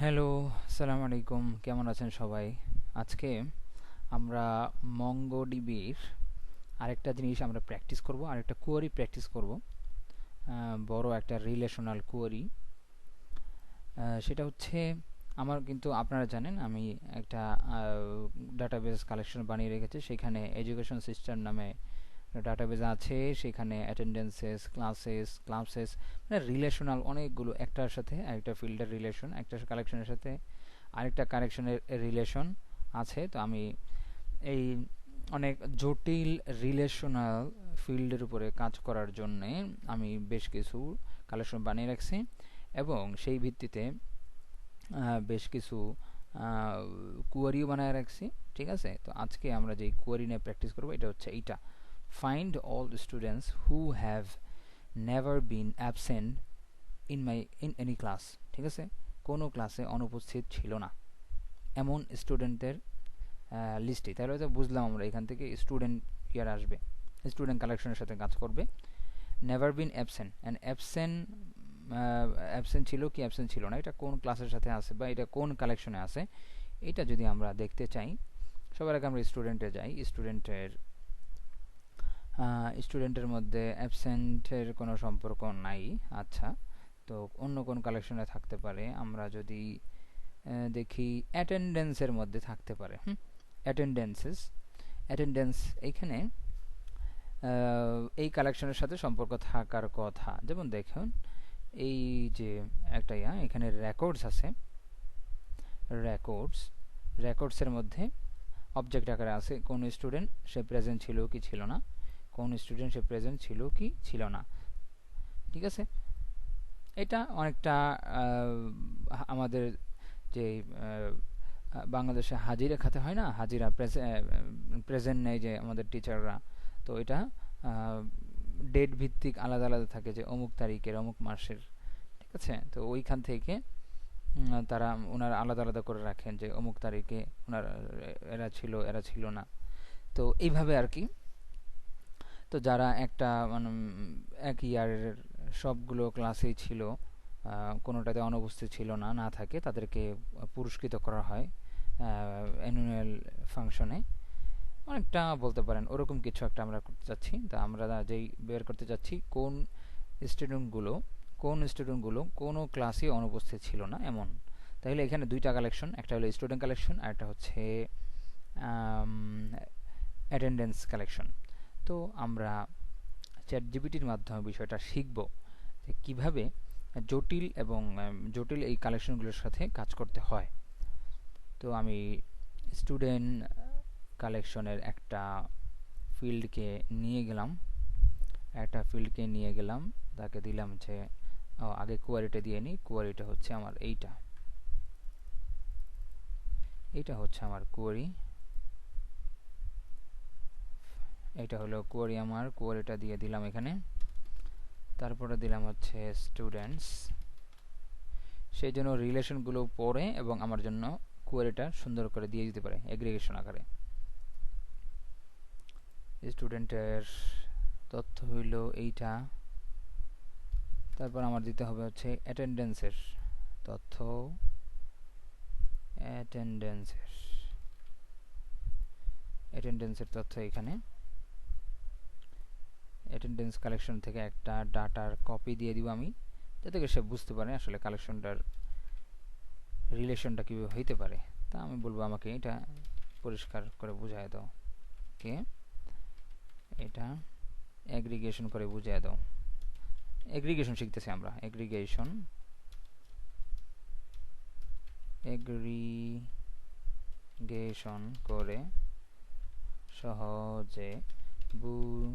Hello, আসসালামু আলাইকুম। কেমন আছেন সবাই? আজকে আমরা মঙ্গোডিবির আরেকটা জিনিস আমরা প্র্যাকটিস করব, আরেকটা কোয়েরি প্র্যাকটিস করব। বড় একটা রিলেশনাল কোয়েরি। সেটা হচ্ছে আমার, কিন্তু আপনারা জানেন আমি একটা ডাটাবেস কালেকশন বানিয়ে রেখেছি। সেখানে এডুকেশন সিস্টেম নামে ডাটাবেস আছে। সেখানে অ্যাটেন্ডেন্সেস, ক্লাসেস মানে রিলেশনাল অনেকগুলো, একটার সাথে আরেকটা ফিল্ডের রিলেশন, একটা কালেকশনের সাথে আরেকটা কানেকশনের রিলেশন আছে। তো আমি এই অনেক জটিল রিলেশনাল ফিল্ডের উপরে কাজ করার জন্যে আমি বেশ কিছু কালেকশন বানিয়ে রাখছি, এবং সেই ভিত্তিতে বেশ কিছু কোয়ারিও বানিয়ে রাখছি। ঠিক আছে, তো আজকে আমরা যেই কোয়ারি নিয়ে প্র্যাকটিস করবো এটা হচ্ছে এইটা: find all students who have never been absent in any class. ঠিক আছে, কোনো ক্লাসে অনুপস্থিত ছিল না এমন স্টুডেন্টের লিস্টে। তাহলে হয়তো বুঝলাম আমরা এখান থেকে স্টুডেন্ট ইয়ার আসবে, স্টুডেন্ট কালেকশনের সাথে কাজ করবে। Never been absent, and absent ছিল কি অ্যাবসেন্ট ছিল না, এটা কোন ক্লাসের সাথে আছে বা এটা কোন কালেকশনে আছে, এটা যদি আমরা দেখতে চাই, সবার আগে আমরা স্টুডেন্টে যাই। স্টুডেন্টের মধ্যে অ্যাবসেন্টের কোনো সম্পর্ক নাই। আচ্ছা, তো অন্য কোন কালেকশনে থাকতে পারে? আমরা যদি দেখি অ্যাটেন্ডেন্সের মধ্যে থাকতে পারে। অ্যাটেন্ডেন্স এইখানে এই কালেকশনের সাথে সম্পর্ক থাকার কথা। যেমন দেখুন, এই যে একটা এখানে রেকর্ডস আছে। রেকর্ডসের মধ্যে অবজেক্ট আকারে আছে কোন স্টুডেন্ট সে প্রেজেন্ট ছিল কি ছিল না, কোন স্টুডেন্ট সে প্রেজেন্ট ছিল কি ছিল না। ঠিক আছে, এটা অনেকটা আমাদের যে বাংলাদেশে হাজিরা খাতে হয় না, হাজিরা প্রেজেন্ট নেয় যে আমাদের টিচাররা, তো এটা ডেট ভিত্তিক আলাদা আলাদা থাকে, যে অমুক তারিখের অমুক মাসের। ঠিক আছে, তো ওইখান থেকে তারা ওনারা আলাদা আলাদা করে রাখেন যে অমুক তারিখে ওনারা এরা ছিল না। তো এইভাবে আর কি। তো যারা একটা মানে এক ইয়ারের সবগুলো ক্লাসেই ছিল, কোনোটাতে অনুপস্থিত ছিল না, না থাকে, তাদেরকে পুরস্কৃত করা হয় অ্যানুয়াল ফাংশনে। অনেকটা বলতে পারেন ওরকম কিছু একটা আমরা করতে চাচ্ছি। তা আমরা যেই বের করতে চাচ্ছি স্টুডেন্টগুলো স্টুডেন্টগুলো কোনো ক্লাসে অনুপস্থিত ছিল না এমন। তাহলে এখানে দুইটা কালেকশন, একটা হলো স্টুডেন্ট কালেকশন আর একটা হচ্ছে অ্যাটেন্ডেন্স কালেকশন। তো আমরা চ্যাট জিপিটির মাধ্যমে বিষয়টা শিখব যে কীভাবে জটিল এই কালেকশনগুলোর সাথে কাজ করতে হয়। তো আমি স্টুডেন্ট কালেকশনের একটা ফিল্ডকে নিয়ে গেলাম, তাকে দিলাম যে আগে কোয়ারিটা দিয়ে নিই। কোয়ারিটা হচ্ছে আমার এইটা হচ্ছে আমার কোয়ারি। এটা হলো কোয়ারি, আমার কোয়ারিটা দিয়ে দিলাম এখানে। তারপরে দিলাম হচ্ছে স্টুডেন্টস, সেই জন্য রিলেশনগুলো পড়ে এবং আমার জন্য কোয়ারিটা সুন্দর করে দিয়ে দিতে পারে এগ্রিগেশন আকারে। স্টুডেন্টের তথ্য হইল এইটা। তারপর আমার দিতে হবে হচ্ছে অ্যাটেন্ডেন্সের তথ্য। অ্যাটেন্ডেন্সের তথ্য এখানে। অ্যাটেন্ডেন্স কালেকশন থেকে একটা ডাটার কপি দিয়ে দিব আমি, যাতে সে বুঝতে পারে আসলে কালেকশনটার রিলেশনটা কীভাবে হইতে পারে। তা আমি বলবো আমাকে এটা পরিষ্কার করে বুঝায় দাও, কে এটা অ্যাগ্রিগেশন করে বুঝিয়ে দাও। এগ্রিগেশন শিখতেছি আমরা, এগ্রিগেশন করে সহজে বুঝিয়ে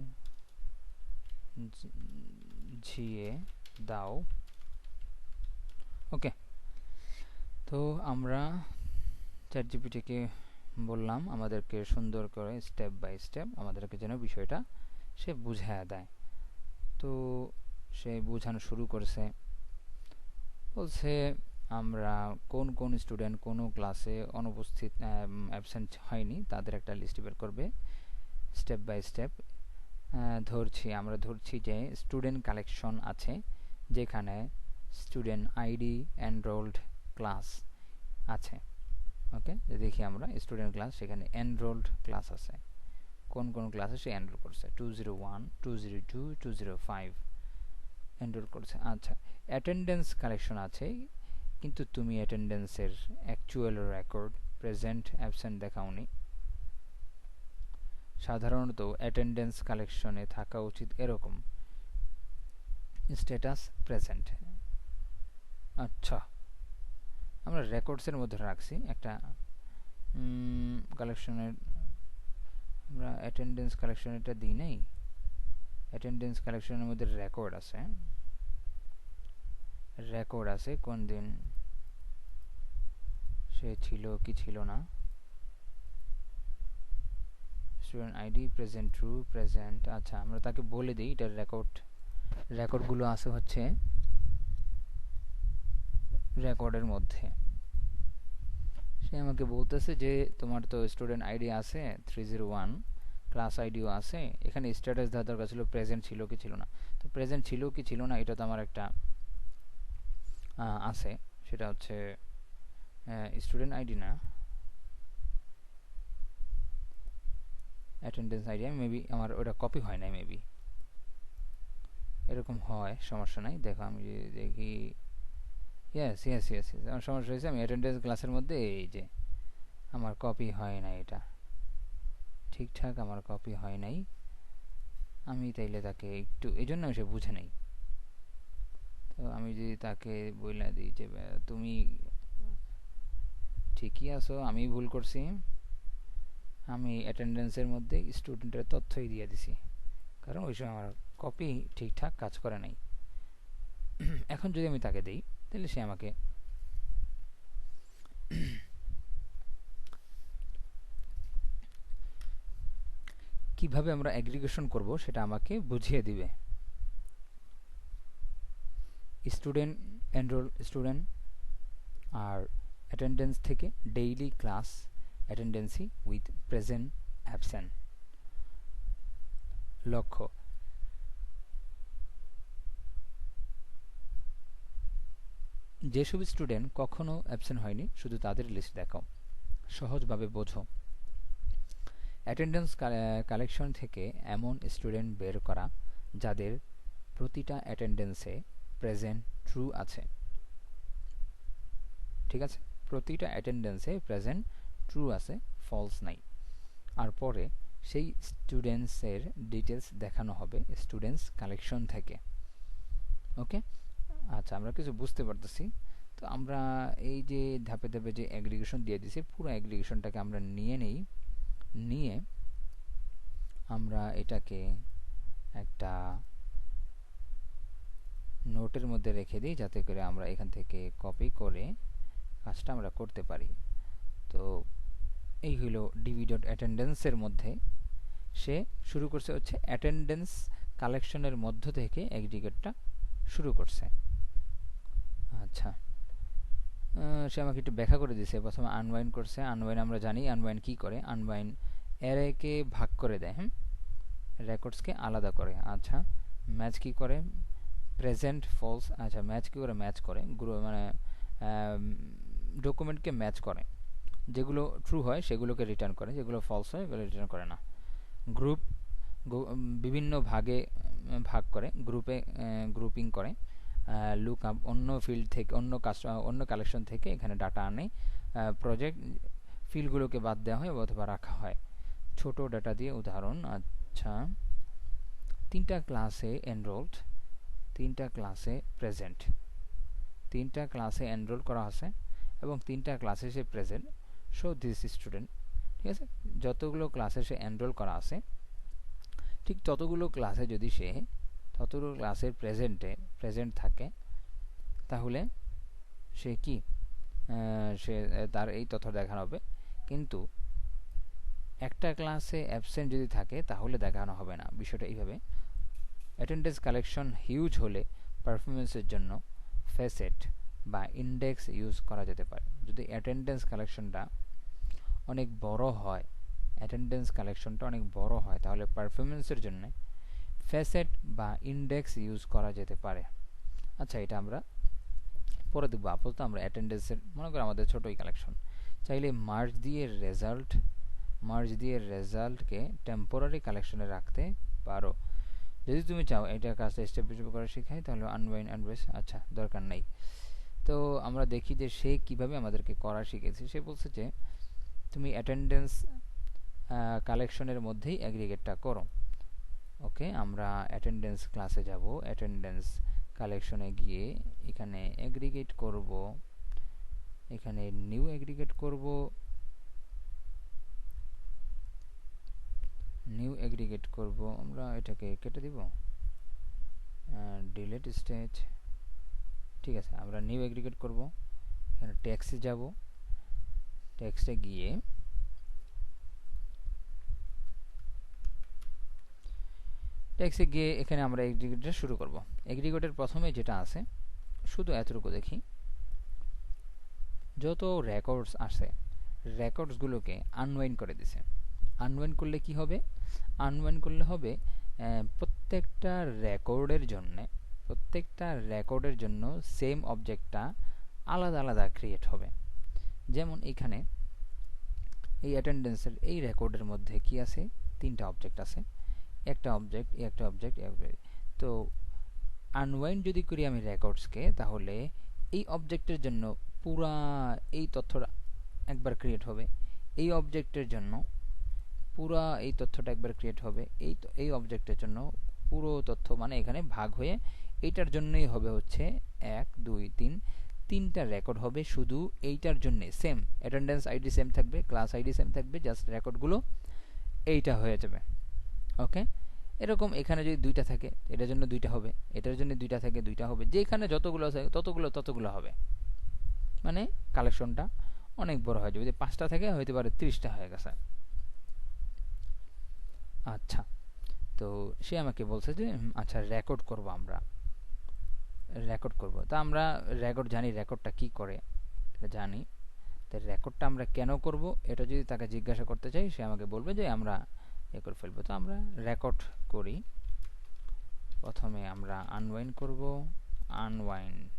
দাও। ওকে, তো আমরা চ্যাট জিপিটিকে বললাম আমাদেরকে সুন্দর করে স্টেপ বাই স্টেপ আমাদেরকে যেন বিষয়টা সে বুঝায় দেয়। তো সে বোঝানো শুরু করছে, বলছে আমরা কোন স্টুডেন্ট কোনো ক্লাসে অনুপস্থিত অ্যাবসেন্ট হয়নি তাদের একটা লিস্ট বের করবে স্টেপ বাই স্টেপ। আমরা ধরছি যে স্টুডেন্ট কালেকশন আছে, যেখানে স্টুডেন্ট আইডি, এনরোলড, ক্লাস আছে। ওকে, দেখি আমরা স্টুডেন্ট ক্লাস, সেখানে এনরোলড ক্লাস আছে, কোন কোন ক্লাসে সে এনরোল করছে। 201, 202, 205 এনরোল করছে। আচ্ছা, অ্যাটেন্ডেন্স কালেকশন আছে, কিন্তু তুমি অ্যাটেন্ডেন্সের অ্যাকচুয়াল রেকর্ড প্রেজেন্ট অ্যাবসেন্ট দেখাওনি। সাধারণত অ্যাটেন্ডেন্স কালেকশনে থাকা উচিত এরকম: স্ট্যাটাস প্রেজেন্ট। আচ্ছা, আমরা রেকর্ডসের মধ্যে রাখছি একটা কালেকশনের, আমরা অ্যাটেন্ডেন্স কালেকশন এটা দিই নাই। অ্যাটেন্ডেন্স কালেকশনের মধ্যে রেকর্ড আছে, রেকর্ড আছে কোন দিন সে ছিল কি ছিল না। Student ID present true present. আচ্ছা, আমরা তাকে বলে দিই এটার রেকর্ডগুলো আছে হচ্ছে রেকর্ডের মধ্যে। সে আমাকে বলতেছে যে তোমার তো স্টুডেন্ট আইডি আছে 301, ক্লাস আইডিও আছে, এখানে স্ট্যাটাস দেওয়া দরকার ছিল প্রেজেন্ট ছিল কি ছিল না। তো প্রেজেন্ট ছিল কি ছিল না এটা তো আমার একটা আছে, সেটা হচ্ছে স্টুডেন্ট আইডি না, অ্যাটেন্ডেন্স আইডি। মেবি আমার ওটা কপি হয় নাই, মেবি এরকম হয়, সমস্যা নাই। দেখো আমি দেখি, ইয়েস ইয়েস ইয়েস, আমার সমস্যা হয়েছে, আমি অ্যাটেন্ডেন্স ক্লাসের মধ্যে এই যে আমার কপি হয় না, এটা ঠিকঠাক আমার কপি হয় নাই। আমি তাইলে তাকে একটু, এই জন্য সে বুঝে নেই। তো আমি যদি তাকে বলে দিই যে তুমি ঠিকই আছো, আমি ভুল করছি, আমি অ্যাটেন্ডেন্সের মধ্যে স্টুডেন্টের তথ্যই দিয়ে দিছি, কারণ ওই সময় আমার কপি ঠিকঠাক কাজ করে নাই। এখন যদি আমি তাকে দিই তাহলে সে আমাকে কিভাবে আমরা অ্যাগ্রিগেশন করব সেটা আমাকে বুঝিয়ে দিবে। স্টুডেন্ট এনরোল স্টুডেন্ট আর অ্যাটেন্ডেন্স থেকে daily class attendance with present absent. লক্ষ্য: যেসব স্টুডেন্ট কখনো অ্যাবসেন্ট হয়নি শুধু তাদের লিস্ট দেখাও। সহজভাবে বোঝো, অ্যাটেন্ডেন্স কালেকশন থেকে এমন স্টুডেন্ট বের করা যাদের প্রতিটা অ্যাটেন্ডেন্সে প্রেজেন্ট ট্রু আছে। ঠিক আছে, প্রতিটা অ্যাটেন্ডেন্সে প্রেজেন্ট ট্রু আছে, ফলস নাই। আর পরে সেই স্টুডেন্টসের ডিটেলস দেখানো হবে স্টুডেন্টস কালেকশন থেকে। ওকে, আচ্ছা, আমরা কিছু বুঝতে পারতেছি। তো আমরা এই যে ধাপে ধাপে যে অ্যাগ্রিগেশন দিয়ে দিছি, পুরো অ্যাগ্রিগেশনটাকে আমরা নিয়ে নেই, নিয়ে আমরা এটাকে একটা নোটের মধ্যে রেখে দিই, যাতে করে আমরা এখান থেকে কপি করে কাজটা আমরা করতে পারি। তো এই হইল ডিবি ডট অ্যাটেন্ডেন্সের মধ্যে সে শুরু করছে হচ্ছে অ্যাটেন্ডেন্স কালেকশনের মধ্য থেকে অ্যাগ্রিগেটটা শুরু করছে। আচ্ছা, সে আমাকে একটু ব্যাখ্যা করে দিয়েছে। প্রথমে আনবাইন্ড করছে। আনবাইন্ড আমরা জানি আনবাইন্ড কি করে, আনবাইন্ড অ্যারেকে ভাগ করে দেয়, রেকর্ডসকে আলাদা করে। আচ্ছা, ম্যাচ কি করে, প্রেজেন্ট ফলস। আচ্ছা, ম্যাচ কি করে, ম্যাচ করে মানে ডকুমেন্টকে ম্যাচ করে, যেগুলো ট্রু হয় সেগুলোকে রিটার্ন করে, যেগুলো ফলস হয় এগুলো রিটার্ন করে না। গ্রুপ বিভিন্ন ভাগে ভাগ করে, গ্রুপে গ্রুপিং করে। লুক আপ অন্য ফিল্ড থেকে, অন্য কালেকশন থেকে এখানে ডাটা আনে, প্রজেক্ট ফিল্ডগুলোকে বাদ দেওয়া হয় অথবা রাখা হয় ছোট ডাটা দিয়ে। উদাহরণ: আচ্ছা, 3টা ক্লাসে এনরোলড, 3টা ক্লাসে প্রেজেন্ট, 3টা ক্লাসে এনরোল করা আছে এবং 3টা ক্লাসে সে প্রেজেন্ট, সো দিস স্টুডেন্ট। ঠিক আছে, যতগুলো ক্লাসে সে এনরোল করা আছে ঠিক ততগুলো ক্লাসে যদি সে ততগুলো ক্লাসের প্রেজেন্ট থাকে, তাহলে সে কি সে তার এই তথ্য দেখানো হবে। কিন্তু একটা ক্লাসে অ্যাবসেন্ট যদি থাকে তাহলে দেখানো হবে না। বিষয়টা এইভাবে, অ্যাটেন্ডেন্স কালেকশন হিউজ হলে পারফরমেন্সের জন্য ফেসেট বা ইন্ডেক্স ইউজ করা যেতে পারে। যদি অ্যাটেন্ডেন্স কালেকশনটা অনেক বড় হয়, অ্যাটেন্ডেন্স কালেকশনটা অনেক বড় হয়, তাহলে পারফরমেন্সের জন্য ফেসেট বা ইন্ডেক্স ইউজ করা যেতে পারে। আচ্ছা, এটা আমরা পরে দেখবো। আপাতত আমরা অ্যাটেন্ডেন্সের মনে করো আমাদের ছোটই কালেকশন, চাইলে মার্জ দিয়ে রেজাল্টকে টেম্পোরারি কালেকশনে রাখতে পারো। যদি তুমি চাও এটা কাজটা স্টেপ বাই স্টেপ করা শেখাই, তাহলে আনওয়াইন্ড অ্যান্ড আচ্ছা দরকার নাই। তো আমরা দেখি যে সে কিভাবে আমাদেরকে করা শিখেছে। সে বলছে যে তুমি অ্যাটেন্ডেন্স কালেকশনের মধ্যেই অ্যাগ্রিগেটটা করো। ওকে, আমরা অ্যাটেন্ডেন্স ক্লাসে যাব, অ্যাটেন্ডেন্স কালেকশনে গিয়ে এখানে অ্যাগ্রিগেট করব, এখানে নিউ অ্যাগ্রিগেট করব, আমরা এটাকে কেটে দিব, ডিলিট স্টেজ। ঠিক আছে, আমরা নিউ অ্যাগ্রিগেট করব, এখানে টেক্সটে যাব, টেক্সটে গিয়ে এখানে আমরা এগ্রিগেটটা শুরু করব। এগ্রিগেটের প্রথমে যেটা আছে শুধু এতটুকু দেখি, যত রেকর্ডস আছে রেকর্ডসগুলোকে আনওয়াইন্ড করে দিছে। আনওয়াইন্ড করলে কি হবে? আনওয়াইন্ড করলে হবে প্রত্যেকটা রেকর্ডের জন্য সেম অবজেক্টটা আলাদা আলাদা ক্রিয়েট হবে। যেমন এখানে এই অ্যাটেন্ডেন্সের এই রেকর্ডের মধ্যে কি আছে? 3টা অবজেক্ট আছে, একটা অবজেক্ট, একটা অবজেক্ট। তো আনওয়াইন্ড যদি করি আমি রেকর্ডসকে, তাহলে এই অবজেক্টের জন্য পুরা এই তথ্যটা একবার ক্রিয়েট হবে, এই অবজেক্টের জন্য পুরা এই তথ্যটা একবার ক্রিয়েট হবে, এই অবজেক্টের জন্য পুরো তথ্য, মানে এখানে ভাগ হয়ে এইটার জন্যই হবে হচ্ছে 1 2 3, 3টা রেকর্ড হবে শুধু এইটার জন্য। সেম অ্যাটেন্ডেন্স আইডি সেম থাকবে, ক্লাস আইডি সেম থাকবে, জাস্ট রেকর্ডগুলো এইটা হয়ে যাবে। ওকে, এরকম এখানে যদি 2টা থাকে এটার জন্য 2টা হবে, এটার জন্য 2টা থাকে 2টা হবে, যেখানে যতগুলো আছে ততগুলো হবে। মানে কালেকশনটা অনেক বড় হয়ে যাবে। যদি 5টা থাকে হইতে পারে 30টা হয়ে গেছে। আচ্ছা, তো সে আমাকে বলছে যে আচ্ছা রেকর্ড করব, আমরা রেকর্ড করব। তা আমরা রেকর্ড জানি, রেকর্ডটা কি করে এটা জানি। তো রেকর্ডটা আমরা কেন করব এটা যদি তাকে জিজ্ঞাসা করতে চাই, সে আমাকে বলবে যে আমরা করে ফেলবো। তো আমরা রেকর্ড করি। প্রথমে আমরা আনওয়াইন্ড করব, আনওয়াইন্ড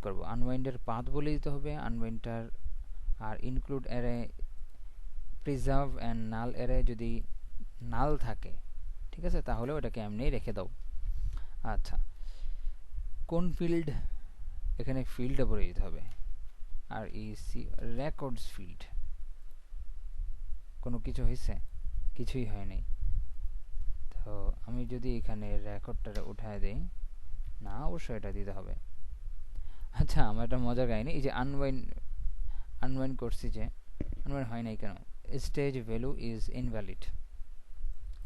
করব। আনওয়াইন্ডের পাথ বলে দিতে হবে, আনওয়াইন্ডটার আর include array, preserve and null array যদি নাল থাকে, ঠিক আছে, তাহলে ওটাকে এমনি রেখে দাও। আচ্ছা, কোন ফিল্ড? এখানে ফিল্ডে বলে দিতে হবে, আর ইসি রেকর্ডস ফিল্ড। কোনো কিছু হয়েছে? কিছুই হয়নি। তো আমি যদি এখানে রেকর্ডটা উঠায় দেই, না অবশ্যই এটা দিতে হবে। আচ্ছা, আমার একটা মজার কাহিনী, এই যে আনওয়াইন্ড করছি, যে আনওয়াইন্ড হয় নাই কেন? স্টেজ ভ্যালু ইজ ইনভ্যালিড,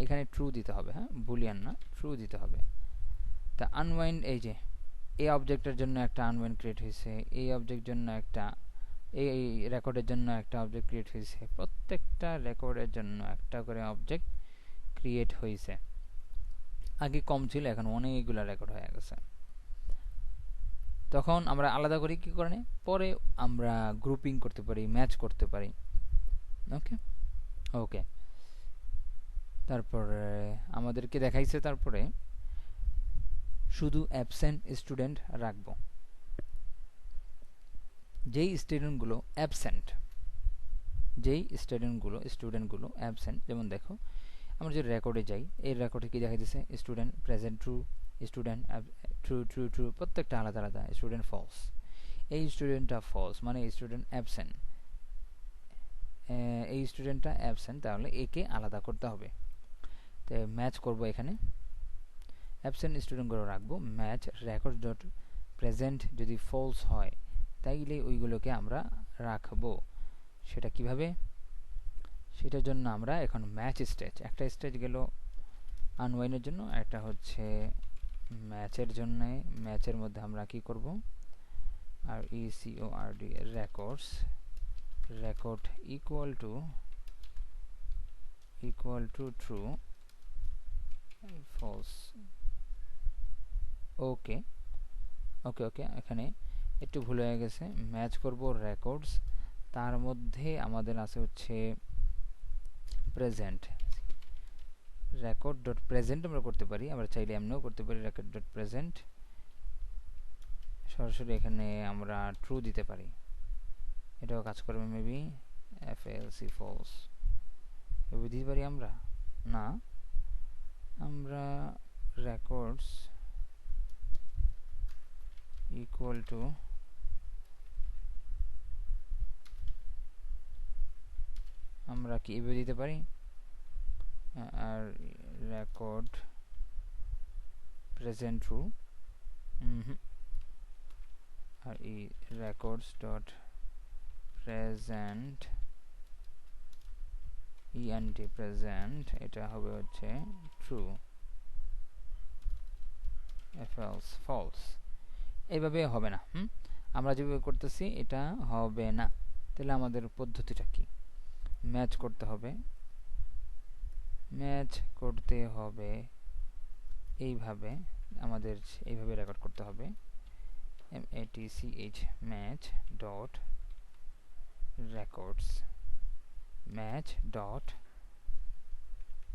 এখানে ট্রু দিতে হবে, হ্যাঁ, বুলিয়ান না, ট্রু দিতে হবে। তা আনওয়াইন্ড, এই যে এই অবজেক্টের জন্য একটা আনওয়াইন্ড ক্রিয়েট হয়েছে, এই অবজেক্টের জন্য একটা, এই রেকর্ডের জন্য একটা অবজেক্ট ক্রিয়েট হয়েছে, প্রত্যেকটা রেকর্ডের জন্য একটা করে অবজেক্ট ক্রিয়েট হয়েছে। আগে কম ছিল, এখন অনেকগুলো রেকর্ড হয়ে গেছে। তখন আমরা আলাদা করে কি করে নেই, পরে আমরা গ্রুপিং করতে পারি, ম্যাচ করতে পারি। ওকে ওকে, তারপরে আমাদেরকে দেখাইছে, তারপরে শুধু অ্যাবসেন্ট স্টুডেন্ট রাখবো। যেই স্টুডেন্টগুলো অ্যাবসেন্ট, যেমন দেখো আমরা যদি রেকর্ডে যাই, এই রেকর্ডে কি দেখা দিচ্ছে? Student present true, student true true true, প্রত্যেকটা আলাদা আলাদা। স্টুডেন্ট ফলস, এই স্টুডেন্টটা ফলস, মানে স্টুডেন্ট অ্যাবসেন্ট। এই স্টুডেন্টটা অ্যাবসেন্ট, তাহলে একে আলাদা করতে হবে। তো ম্যাচ করব, এখানে অ্যাবসেন্ট স্টুডেন্টগুলো রাখবো, ম্যাচ রেকর্ড ডট প্রেজেন্ট যদি ফলস হয় তাইলে ওইগুলোকে আমরা রাখবো। সেটা কিভাবে? সেটার জন্য আমরা এখন ম্যাচ স্টেজ, একটা স্টেজ গেল আনওয়াইনের জন্য, একটা হচ্ছে ম্যাচের জন্য। ম্যাচের মধ্যে আমরা কি করব? আর ECORD records, record equal to true, false. Okay okay okay, এখানে একটু ভুল হয়ে গেছে। ম্যাচ করব রেকর্ডস, তার মধ্যে আমাদের আছে হচ্ছে প্রেজেন্ট, রেকর্ড ডট প্রেজেন্ট আমরা করতে পারি, আমরা চাইলে এমনিও করতে পারি রেকর্ড ডট প্রেজেন্ট। সরাসরি এখানে আমরা ট্রু দিতে পারি, এটাও কাজ করবে মেবি। FLC ফলস এভাবে দিতে পারি আমরা না, আমরা রেকর্ডস ইকুয়াল টু আমরা কি এভাবে দিতে পারি, আর রেকর্ড প্রেজেন্ট ট্রু, আর এই রেকর্ডস ডট প্রেজেন্ট প্রেজেন্ট এটা হবে হচ্ছে ট্রু, ফলস ফলস। এইভাবে হবে না, আমরা যেভাবে করতেছি এটা হবে না। তাহলে আমাদের পদ্ধতিটা কি, ম্যাচ করতে হবে, ম্যাচ করতে হবে এইভাবে, আমাদের এইভাবে রেকর্ড করতে হবে, match match dot records match dot,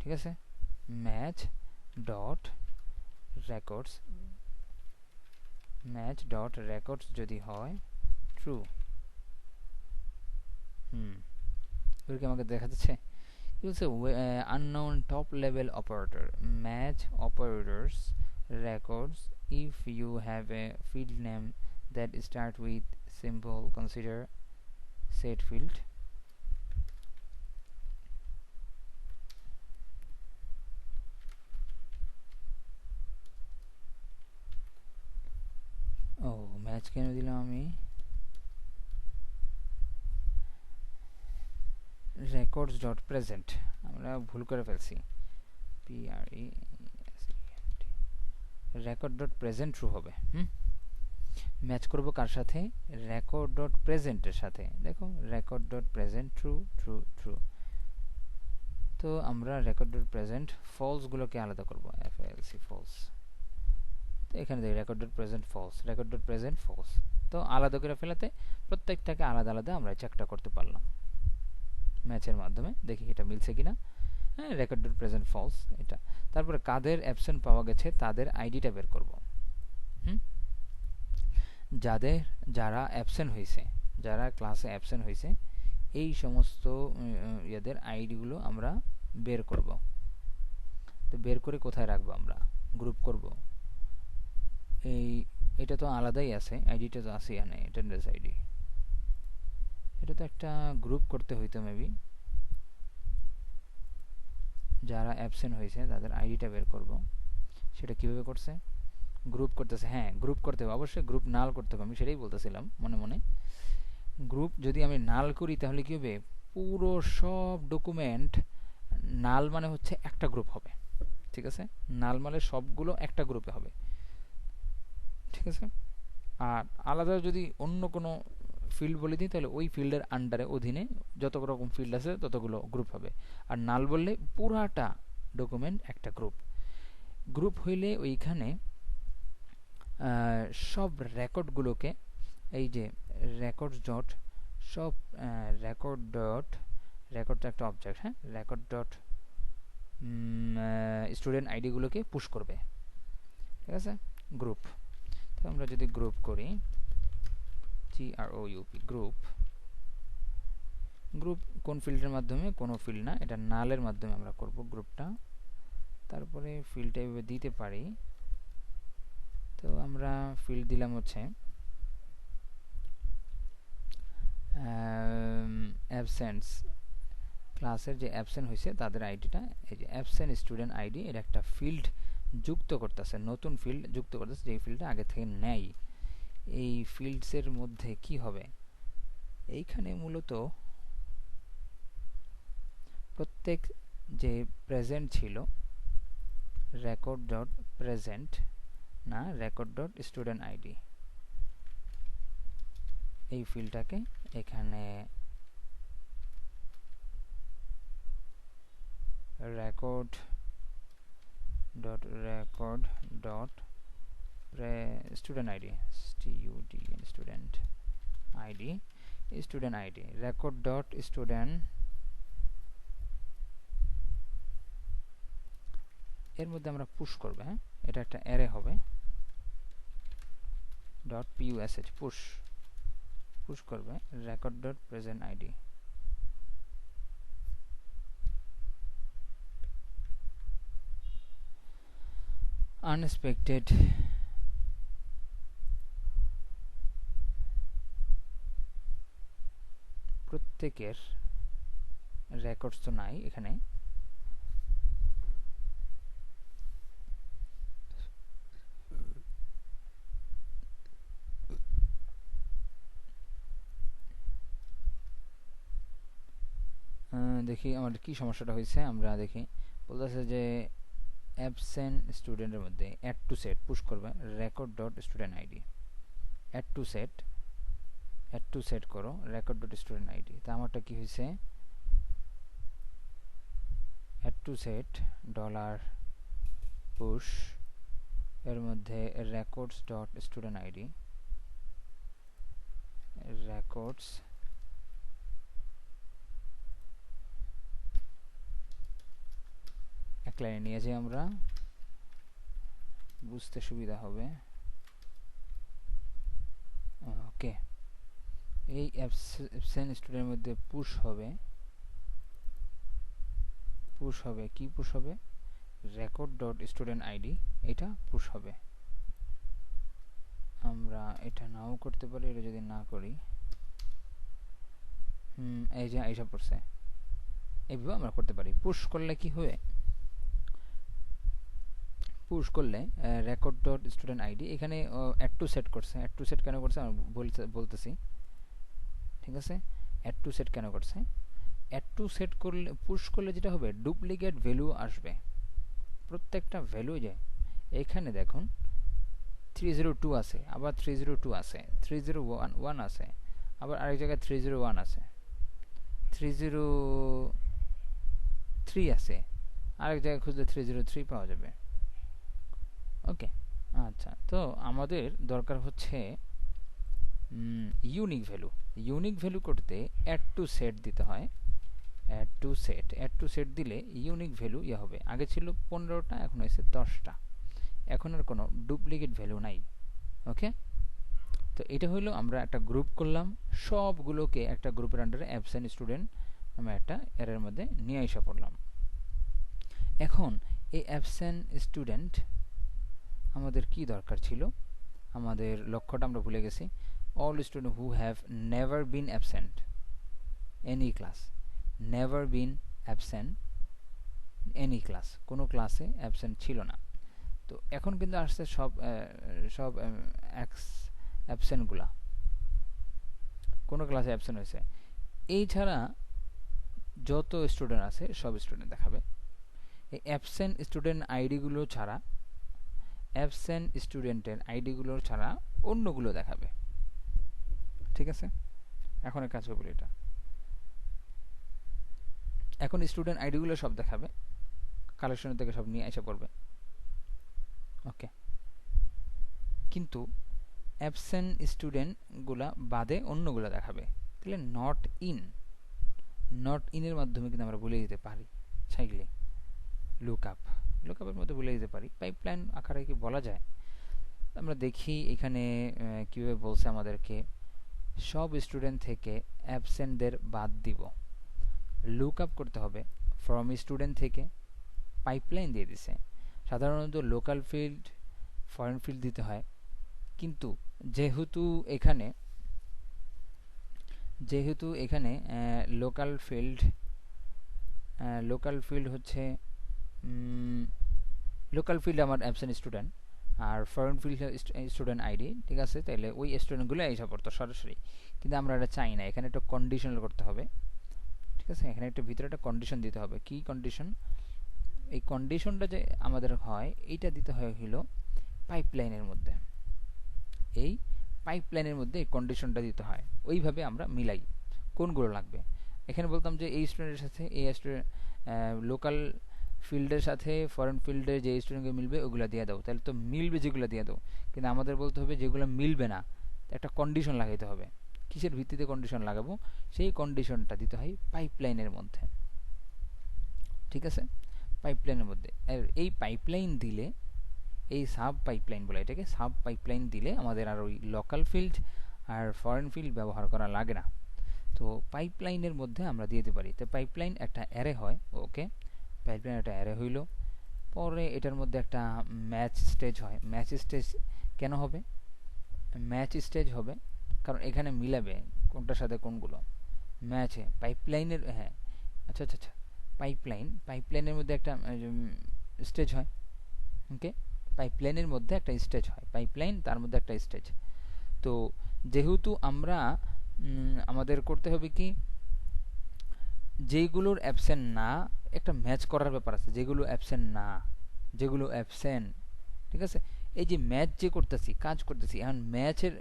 ঠিক আছে, match dot records, match dot records যদি হয় ট্রু। কি আমাকে দেখা যাচ্ছে কি বলছে, unknown top level operator match operators records if you have a field name that start with symbol consider set field. O match কেন দিলাম আমি, রেকর্ডস ডট প্রেজেন্ট আমরা ভুল করে ফেলছি, রেকর্ড ডট প্রেজেন্ট ট্রু হবে। ম্যাচ করব কার সাথে, রেকর্ড ডট প্রেজেন্টের সাথে, দেখো record dot present true true true. তো আমরা রেকর্ড ডট প্রেজেন্ট ফলস গুলোকে আলাদা করব, FLC ফলস। তো এখানে দেখি record dot present false, record dot present false. তো আলাদা করে ফেলাতে প্রত্যেকটাকে আলাদা আলাদা আমরা চেকটা করতে পারলাম ম্যাচের মাধ্যমে। দেখি এটা মিলছে কিনা, হ্যাঁ রেকর্ড ডট প্রেজেন্ট ফলস এটা। তারপরে কাদের অ্যাবসেন্ট পাওয়া গেছে তাদের আইডিটা বের করব, যারা অ্যাবসেন্ট হয়েছে, যারা ক্লাসে অ্যাবসেন্ট হয়েছে এই সমস্ত ইয়াদের আইডিগুলো আমরা বের করব। তো বের করে কোথায় রাখবো, আমরা গ্রুপ করব। এটা তো আলাদাই আছে, আইডিটা তো আছে এখানে অ্যাটেন্ডেন্স আইডি, এটা তো একটা গ্রুপ করতে হইতো মেবি। যারা অ্যাবসেন্ট হয়েছে তাদের আইডিটা বের করব, সেটা কিভাবে করছে, গ্রুপ করতেছে, হ্যাঁ গ্রুপ করতে হবে অবশ্যই, গ্রুপ নাল করতে হবে, আমি সেটাই বলতেছিলাম মনে মনে। গ্রুপ যদি আমি নাল করি তাহলে কি হবে, পুরো সব ডকুমেন্ট, নাল মানে হচ্ছে একটা গ্রুপ হবে, ঠিক আছে, নাল মানে সবগুলো একটা গ্রুপে হবে, ঠিক আছে। আর আলাদা যদি অন্য কোনো ফিল্ড বলে দিই তাহলে ওই ফিল্ডের আন্ডারে অধীনে যত রকম ফিল্ড আছে ততগুলো গ্রুপ হবে। আর নাল বললে পুরাটা ডকুমেন্ট একটা গ্রুপ। গ্রুপ হইলে ওইখানে সব রেকর্ডগুলোকে, এই যে রেকর্ড ডট সব রেকর্ড ডট, রেকর্ডটা একটা অবজেক্ট, হ্যাঁ, রেকর্ড ডট স্টুডেন্ট আইডিগুলোকে পুশ করবে, ঠিক আছে, গ্রুপ। তো আমরা যদি গ্রুপ করি, GROUP গ্রুপ, গ্রুপ কোন ফিল্ডের মাধ্যমে, কোনো ফিল্ড না, এটা নালের মাধ্যমে আমরা করব গ্রুপটা। তারপরে ফিল্ডটা এভাবে দিতে পারি। তো আমরা ফিল্ড দিলাম হচ্ছে অ্যাবসেন্টস, ক্লাসের যে অ্যাবসেন্ট হয়েছে তাদের আইডিটা, এই যে অ্যাবসেন্ট স্টুডেন্ট আইডি, এর একটা ফিল্ড যুক্ত করতেছে, নতুন ফিল্ড যুক্ত করতেছে, যে ফিল্ডটা আগে থেকে নেই। এই ফিল্ডসের মধ্যে কি হবে, এইখানে মূলত প্রত্যেক যে প্রেজেন্ট ছিল, রেকর্ড ডট প্রেজেন্ট না, রেকর্ড ডট স্টুডেন্ট আইডি, এই ফিল্ডটাকে এখানে record dot student ID, student ID record dot student এর মধ্যে আমরা পুশ করব। হ্যাঁ, এটা একটা অ্যারে হবে ডট push পুশ পুশ করবে record dot present id। Unexpected প্রত্যেকের রেকর্ডস তো নাই এখানে, দেখি আমাদের কি সমস্যাটা হয়েছে। আমরা দেখি বলতেছে যে অ্যাবসেন্ট স্টুডেন্টের মধ্যে অ্যাড টু সেট পুশ করবে record dot student ID. Add to set করো রেকর্ড ডট স্টুডেন্ট আইডি। তা আমারটা কি হয়েছে, add to set dollar push এর মধ্যে records dot student ID, records এক লাইনে নিয়ে যাই আমরা, বুঝতে সুবিধা হবে। ওকে, এই অ্যাবসেন্ট স্টুডেন্টের মধ্যে পুশ হবে কি পুশ হবে, রেকর্ড ডট স্টুডেন্ট আইডি, এটা পুশ হবে। আমরা এটা নাও করতে পারি, এটা যদি না করি, এই যে এইসব পড়ছে, এইভাবে আমরা করতে পারি। পুশ করলে কি হবে, পুশ করলে রেকর্ড ডট স্টুডেন্ট আইডি এখানে অ্যাড টু সেট করছে। অ্যাড টু সেট কেন করছে আমি বলতেছি, ঠিক আছে। অ্যাড টু সেট কেন করছে, অ্যাড টু সেট করলে পুশ করলে যেটা হবে ডুপ্লিকেট ভ্যালু আসবে, প্রত্যেকটা ভ্যালু যায়। এখানে দেখুন 302 আছে, আবার 302 আছে, 301 আছে, আবার আরেক জায়গায় 301 আছে, 303 আছে, আরেক জায়গায় খুঁজলে 303 পাওয়া যাবে। ওকে, আচ্ছা, তো আমাদের দরকার হচ্ছে ইউনিক ভ্যালু করতে অ্যাড টু সেট দিতে হয়। অ্যাড টু সেট দিলে ইউনিক ভ্যালু হবে। আগে ছিল 15টা, এখন হয়েছে 10টা, এখন আর কোনো ডুপ্লিকেট ভ্যালু নাই। ওকে, তো এটা হইলো আমরা একটা গ্রুপ করলাম, সবগুলোকে একটা গ্রুপের আন্ডারে অ্যাবসেন্ট স্টুডেন্ট আমি একটা এর মধ্যে নিয়ে এসে পড়লাম। এখন এই অ্যাবসেন্ট স্টুডেন্ট আমাদের কি দরকার ছিল, আমাদের লক্ষ্যটা আমরা ভুলে গেছি। All student who have never been absent any class, never been absent any class, কোনো ক্লাসে অ্যাবসেন্ট ছিল না। তো এখন কিন্তু আসছে সব অ্যাবসেন্টগুলা, কোনো ক্লাসে অ্যাবসেন্ট হয়েছে। এই ছাড়া যত স্টুডেন্ট আছে সব স্টুডেন্ট দেখাবে। এই অ্যাবসেন্ট স্টুডেন্ট আইডিগুলো ছাড়া, অ্যাবসেন্ট স্টুডেন্টের আইডিগুলো ছাড়া অন্যগুলো দেখাবে। ঠিক আছে, এখন এক কাজ করবো, এটা এখন স্টুডেন্ট আইডিগুলো সব দেখাবে, কালেকশন থেকে সব নিয়ে এসে পড়বে। ওকে, কিন্তু অ্যাবসেন্ট স্টুডেন্টগুলা বাদে অন্যগুলো দেখাবে। তাহলে নট ইনের মাধ্যমে কিন্তু আমরা বলে দিতে পারি, চাইলে লুকআপের মধ্যে বলে দিতে পারি। পাইপলাইন আকারে কি বলা যায়, আমরা দেখি এখানে কিভাবে বলছে আমাদেরকে। সব স্টুডেন্ট থেকে অ্যাবসেন্টদের বাদ দিব, লুকআপ করতে হবে ফ্রম স্টুডেন্ট থেকে, পাইপলাইন দিয়ে দিছে। সাধারণত লোকাল ফিল্ড, ফরেন ফিল্ড দিতে হয়, কিন্তু যেহেতু এখানে লোকাল ফিল্ড হচ্ছে লোকাল ফিল্ড আমার অ্যাবসেন্ট স্টুডেন্ট, আর ফরেন ফিল্ড স্টুডেন্ট আইডি। ঠিক আছে, তাহলে ওই স্টুডেন্টগুলো এসে পড়তো সরাসরি, কিন্তু আমরা এটা চাই না, এখানে একটা কন্ডিশনাল করতে হবে। ঠিক আছে, এখানে একটা ভিতরে একটা কন্ডিশন দিতে হবে। কি কন্ডিশন, এই কন্ডিশনটা যে আমাদের হয় এইটা দিতে হয় হলো পাইপলাইনের মধ্যে, এই পাইপলাইনের মধ্যে এই কন্ডিশনটা দিতে হয়। ওইভাবে আমরা মিলাই কোনগুলো লাগবে। এখানে বলতাম যে এই স্টুডেন্টের সাথে এই স্টুডেন্ট লোকাল ফিল্ডের সাথে ফরেন ফিল্ডের যে স্টুডেন্টকে মিলবে ওগুলো দিয়ে দাও, তাহলে তো মিলবে যেগুলো দিয়ে দাও। কিন্তু আমাদের বলতে হবে যেগুলো মিলবে না, একটা কন্ডিশন লাগাইতে হবে। কিসের ভিত্তিতে কন্ডিশন লাগাবো, সেই কন্ডিশনটা দিতে হয় পাইপলাইনের মধ্যে। ঠিক আছে, পাইপলাইনের মধ্যে। আর এই পাইপলাইন দিলে, এই সাব পাইপলাইন বলে এটাকে, সাব পাইপলাইন দিলে আমাদের আর ওই লোকাল ফিল্ড আর ফরেন ফিল্ড ব্যবহার করা লাগে না। তো পাইপলাইনের মধ্যে আমরা দিয়ে দিতে পারি। তো পাইপলাইন একটা অ্যারে হয়, ওকে, পাইপলাইন একটা অ্যারে হইল, পরে এটার মধ্যে একটা ম্যাচ স্টেজ হয়। ম্যাচ স্টেজ কেন হবে? ম্যাচ স্টেজ হবে কারণ এখানে মিলাবে কোনটার সাথে কোনগুলো ম্যাচ পাইপলাইনের। হ্যাঁ, আচ্ছা আচ্ছা আচ্ছা, পাইপলাইনের মধ্যে একটা স্টেজ হয়, ওকে, পাইপলাইনের মধ্যে একটা স্টেজ হয়, পাইপলাইন তার মধ্যে একটা স্টেজ। তো যেহেতু আমরা আমাদের করতে হবে কি, যেগুলোর অ্যাবসেন্ট না, একটা ম্যাচ করার ব্যাপার আছে, যেগুলো অ্যাবসেন্ট না, যেগুলো অ্যাবসেন্ট, ঠিক আছে, এই যে ম্যাচ যে করতেছি, কাজ করতেছি, এখন ম্যাচের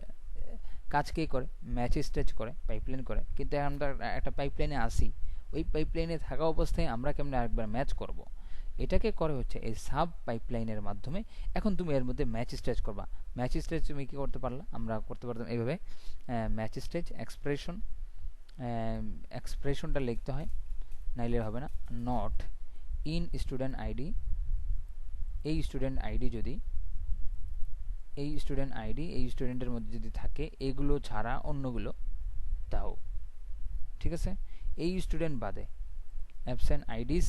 কাজ কে করে? ম্যাচ স্টেজ করে, পাইপলাইন করে। কিন্তু আমরা একটা পাইপলাইনে আসি, ওই পাইপলাইনে থাকা অবস্থায় আমরা কেমন আরেকবার ম্যাচ করব, এটাকে করে হচ্ছে এই সাব পাইপলাইনের মাধ্যমে। এখন তুমি এর মধ্যে ম্যাচ স্টেজ করবা। ম্যাচ স্টেজ তুমি কি করতে পারলা? আমরা করতে পারতাম এইভাবে, ম্যাচ স্টেজ এক্সপ্রেশন, এক্সপ্রেশনটা লিখতে হয়, নাইলে হবে না। নট ইন স্টুডেন্ট আইডি, এই স্টুডেন্ট আইডি যদি, এই স্টুডেন্ট আইডি এই স্টুডেন্টের মধ্যে যদি থাকে, এগুলো ছাড়া অন্যগুলো দাও, ঠিক আছে। এই স্টুডেন্ট বাদে অ্যাবসেন্ট আইডিস,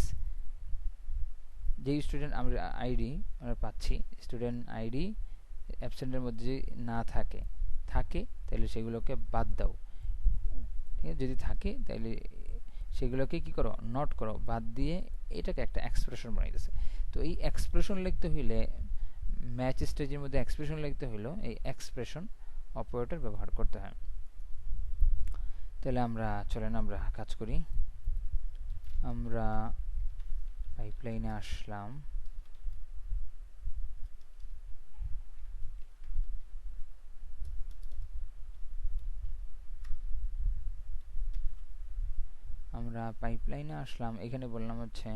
যেই স্টুডেন্ট আমরা আইডি আমরা পাচ্ছি, স্টুডেন্ট আইডি অ্যাবসেন্টের মধ্যে যদি না থাকে, তাহলে সেগুলোকে বাদ দাও, ঠিক আছে। যদি থাকে তাহলে সেগুলোকে কি করো? নট করো, বাদ দিয়ে এটাকে একটা এক্সপ্রেশন বানাইতেছে। তো এই এক্সপ্রেশন লিখতে হইলে, ম্যাচ স্টেজের মধ্যে এক্সপ্রেশন লিখতে হইলো এই এক্সপ্রেশন অপারেটর ব্যবহার করতে হয়। তাহলে আমরা চলেন আমরা কাজ করি। আমরা পাইপলাইনে আসলাম, এখানে বললাম হচ্ছে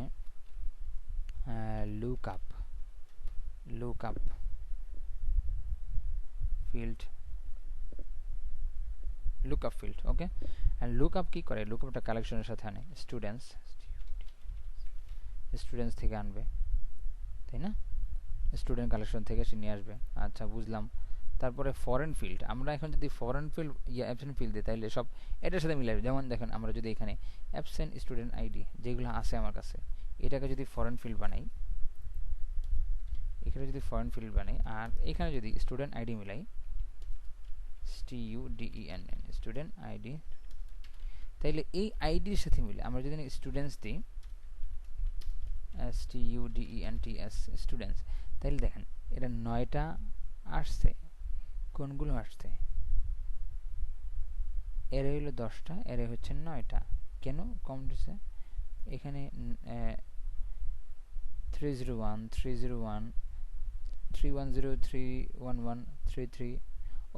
look up field, okay. And look up কি করে? লুক আপটা কালেকশনের সাথে আনে, স্টুডেন্টস থেকে আনবে, তাই না? স্টুডেন্ট কালেকশন থেকে সে নিয়ে আসবে, আচ্ছা বুঝলাম। তারপরে ফরেন ফিল্ড, আমরা এখন যদি ফরেন ফিল্ড অ্যাবসেন্ট ফিল্ড দিই, তাহলে সব এটার সাথে মিলাবে। যেমন দেখেন, আমরা যদি এখানে অ্যাবসেন্ট স্টুডেন্ট আইডি যেগুলো আছে আমার কাছে, এটাকে যদি ফরেন ফিল্ড বানাই, আর এখানে যদি স্টুডেন্ট আইডি মিলাই, স্টুডেন্ট আইডি, তাইলে এই আইডির সাথে মিলে আমরা যদি স্টুডেন্টস দিই, স্টুডেন্টস, তাহলে দেখেন এটা 9টা আসছে। কোনগুলো আসছে? এরে হইলো 10টা, এরে হচ্ছে 9টা। কেন কম দিচ্ছে? এখানে 301 301 310 311 33।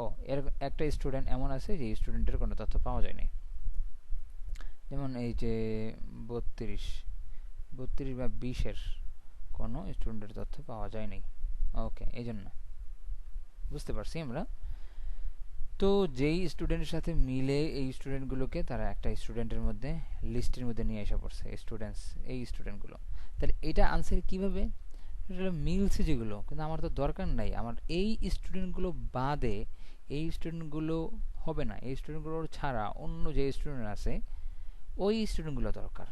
ও, এর একটা স্টুডেন্ট এমন আছে যে স্টুডেন্টের কোনো তথ্য পাওয়া যায়নি, যেমন এই যে 32 বা 20-এর কোনো স্টুডেন্টের তথ্য পাওয়া যায়নি, ওকে, এই জন্য বুঝতে পারছি আমরা। তো যেই স্টুডেন্টের সাথে মিলে এই স্টুডেন্টগুলোকে তারা একটা স্টুডেন্টের মধ্যে, লিস্টের মধ্যে নিয়ে এসে পড়ছে, স্টুডেন্টস, এই স্টুডেন্টগুলো। তাহলে এটা আনসার কিভাবে? এটা মিলছে যেগুলো, কিন্তু আমার তো দরকার নাই, আমার এই স্টুডেন্টগুলো বাদে এই স্টুডেন্টগুলো হবে না, এই স্টুডেন্টগুলোর ছাড়া অন্য যে স্টুডেন্ট আছে ওই স্টুডেন্টগুলো দরকার।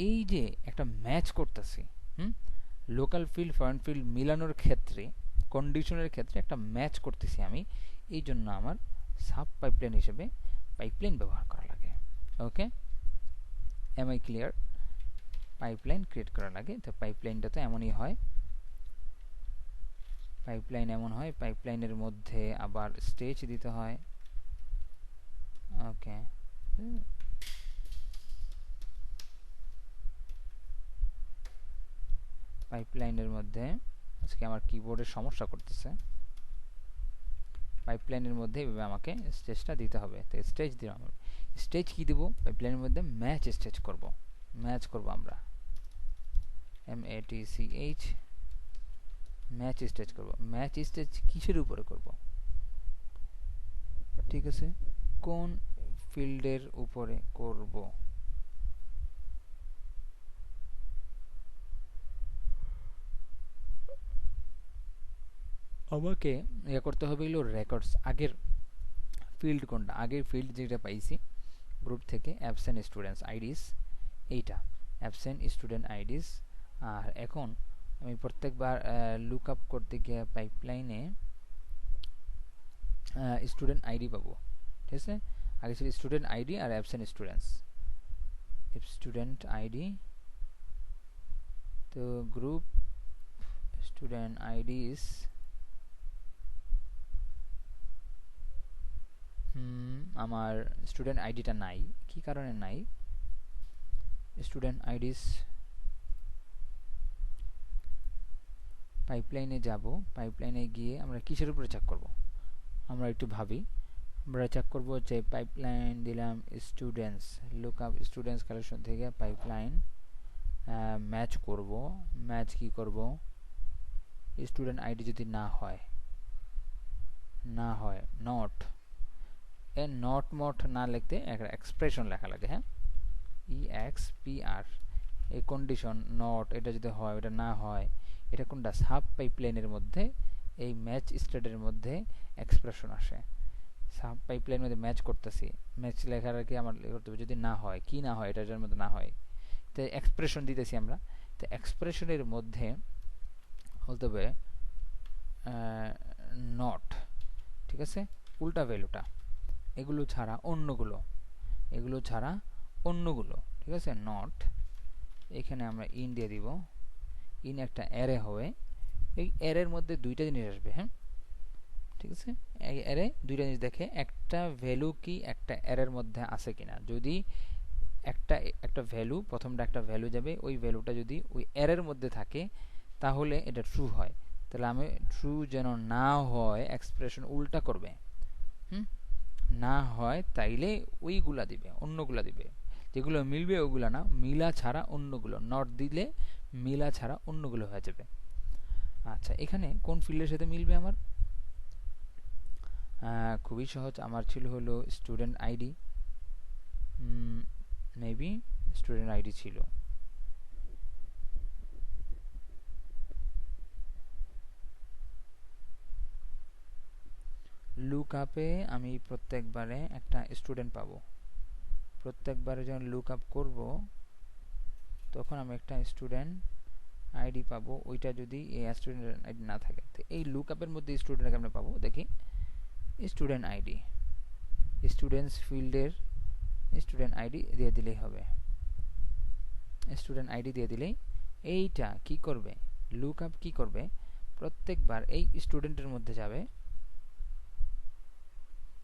এই যে একটা ম্যাচ করতেছি, লোকাল ফিল্ড ফরেন ফিল্ড মিলানোর ক্ষেত্রে, কন্ডিশনের ক্ষেত্রে একটা ম্যাচ করতেছি আমি, এই জন্য আমার সাব পাইপলাইন হিসেবে পাইপলাইন ব্যবহার করা লাগে, okay. Am I clear? Pipeline create করা লাগে। তো পাইপলাইনটা তো এমনই হয়, পাইপলাইনের মধ্যে আবার স্টেজ দিতে হয়, ওকে। পাইপলাইনের মধ্যে আজকে আমার কিবোর্ডের সমস্যা করতেছে, পাইপলাইনের মধ্যে এভাবে আমাকে স্টেজটা দিতে হবে। তো স্টেজ দিলাম, স্টেজ কি দিব? পাইপলাইনের মধ্যে ম্যাচ স্টেজ করব, আমরা MATCH, ম্যাচ স্টেজ করব। ম্যাচ স্টেজ কিসের উপরে করব? ঠিক আছে, কোন ফিল্ডের উপরে করব? আমাকে ইয়ে করতে হবে হলো রেকর্ডস, আগের ফিল্ড কোনটা, আগের ফিল্ড যেটা পাইছি গ্রুপ থেকে অ্যাবসেন্ট স্টুডেন্টস আইডিস, এইটা অ্যাবসেন্ট স্টুডেন্ট আইডিস। আর এখন আমি প্রত্যেকবার লুক আপ করতে গিয়ে পাইপলাইনে স্টুডেন্ট আইডি পাবো, ঠিক আছে। আগে ছিল student ID are absent students, student ID, তো গ্রুপ স্টুডেন্ট আইডিস, আমার স্টুডেন্ট আইডিটা নাই, কি কারণে নাই, স্টুডেন্ট আইডিস পাইপলাইনে যাব, পাইপলাইনে গিয়ে আমরা কিসের উপরে চেক করব, আমরা একটু ভাবি। আমরা চেক করব যে পাইপলাইন দিলাম students, look up students collection থেকে পাইপলাইন ম্যাচ করব, ম্যাচ কি করব, স্টুডেন্ট আইডি যদি না হয়, না হয় নট, এ নট মট না লিখতে একটা এক্সপ্রেশন লেখা লাগে, হ্যাঁ, EXPR, এই কন্ডিশন নট, এটা যদি হয় এটা না হয়, এটা কোনটা সাব পাইপলাইনের মধ্যে, এই ম্যাচ স্টেটের মধ্যে এক্সপ্রেশন আসে, সাব পাইপলাইনের মধ্যে ম্যাচ করতেছি, ম্যাচ লেখার আগে আমার করতে হবে, যদি না হয়, কি না হয়, এটার মধ্যে না হয়, তো এক্সপ্রেশন দিতেছি আমরা, তো এক্সপ্রেশনের মধ্যে বলতে হবে নট, ঠিক আছে, উল্টা ভ্যালুটা, এগুলো ছাড়া অন্যগুলো, এগুলো ছাড়া অন্যগুলো, ঠিক আছে, নট, এখানে আমরা ইন দিয়ে দিব, ইন একটা অ্যারে হবে, এই অ্যারের মধ্যে দুইটা জিনিস আসবে, হ্যাঁ, ঠিক আছে, এই অ্যারে দুইটা জিনিস দেখে, একটা ভ্যালু কি একটা অ্যারের মধ্যে আছে কিনা, যদি একটা একটা ভ্যালু, প্রথমটা একটা ভ্যালু যাবে, ওই ভ্যালুটা যদি ওই অ্যারের মধ্যে থাকে তাহলে এটা ট্রু হয়, তাহলে আমি ট্রু যেন না হয় এক্সপ্রেশন উল্টা করবে, না হয় তাইলে ওইগুলা দিবে, অন্যগুলা দিবে, যেগুলো মিলবে ওগুলা না, মিলা ছাড়া অন্যগুলো, নট দিলে মিলা ছাড়া অন্যগুলো হয়ে যাবে। আচ্ছা, এখানে কোন ফিল্ডের সাথে মিলবে আমার, খুবই সহজ, আমার ছিল হলো student ID, maybe student ID ছিল, লুক আপে আমি প্রত্যেকবারে একটা স্টুডেন্ট পাবো, প্রত্যেকবারে যখন লুক আপ করবো তখন আমি একটা স্টুডেন্ট আইডি পাবো, ওইটা যদি এই স্টুডেন্ট আইডি না থাকে, তো এই লুক আপের মধ্যে স্টুডেন্ট আমরা পাবো, দেখি স্টুডেন্ট আইডি, স্টুডেন্টস ফিল্ডের স্টুডেন্ট আইডি দিয়ে দিলেই হবে, স্টুডেন্ট আইডি দিয়ে দিলেই এইটা কি করবে, লুক আপ কি করবে, প্রত্যেকবার এই স্টুডেন্টের মধ্যে যাবে,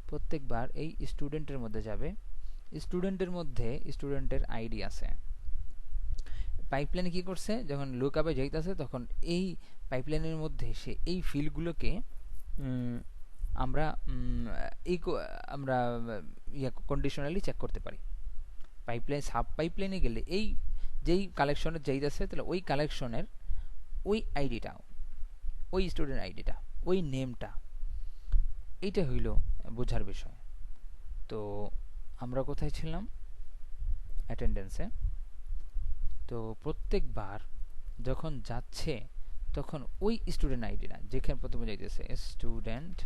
প্রত্যেকবার এই স্টুডেন্টের মধ্যে যাবে, স্টুডেন্টের মধ্যে স্টুডেন্টের আইডি আছে, পাইপলাইনে কি করছে, যখন লুক আপে যাইতেছে তখন এই পাইপলাইনের মধ্যে সে এই ফিল্ডগুলোকে আমরা এই আমরা কন্ডিশনালি চেক করতে পারি, পাইপলাইন সাব পাইপলাইনে গেলে এই যেই কালেকশনের যাইতেছে তাহলে ওই কালেকশনের ওই আইডিটা, ওই স্টুডেন্ট আইডিটা, ওই নেমটা, এইটা হইল বোঝার বিষয়। তো আমরা কোথায় ছিলাম, অ্যাটেন্ডেন্সে, তো প্রত্যেকবার যখন যাচ্ছে তখন ওই স্টুডেন্ট আইডিটা, যেখানে প্রথমে যাইতেছে স্টুডেন্ট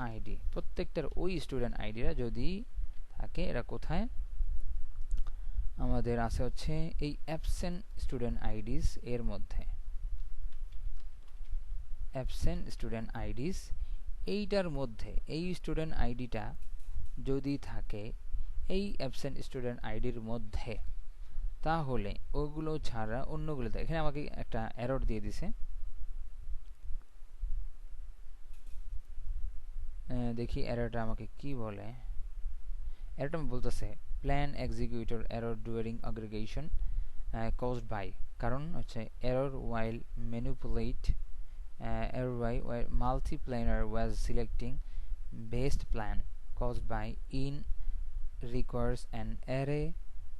আইডি, প্রত্যেকটার ওই স্টুডেন্ট আইডিটা যদি থাকে, এরা কোথায় আমাদের আছে হচ্ছে এই অ্যাবসেন্ট স্টুডেন্ট আইডিস এর মধ্যে, অ্যাবসেন্ট স্টুডেন্ট আইডিস এইটার মধ্যে, এই স্টুডেন্ট আইডিটা যদি থাকে এই অ্যাবসেন্ট স্টুডেন্ট আইডির মধ্যে, তাহলে ওগুলো ছাড়া অন্যগুলো, এখানে আমাকে একটা এরর দিয়ে দিছে, দেখি এররটা আমাকে কি বলে, এররটা বলতেছে plan executor error ডুয়ারিং aggregation caused by, কারণ হচ্ছে error while manipulate, error while multiplanar was selecting best plan caused by in requires an array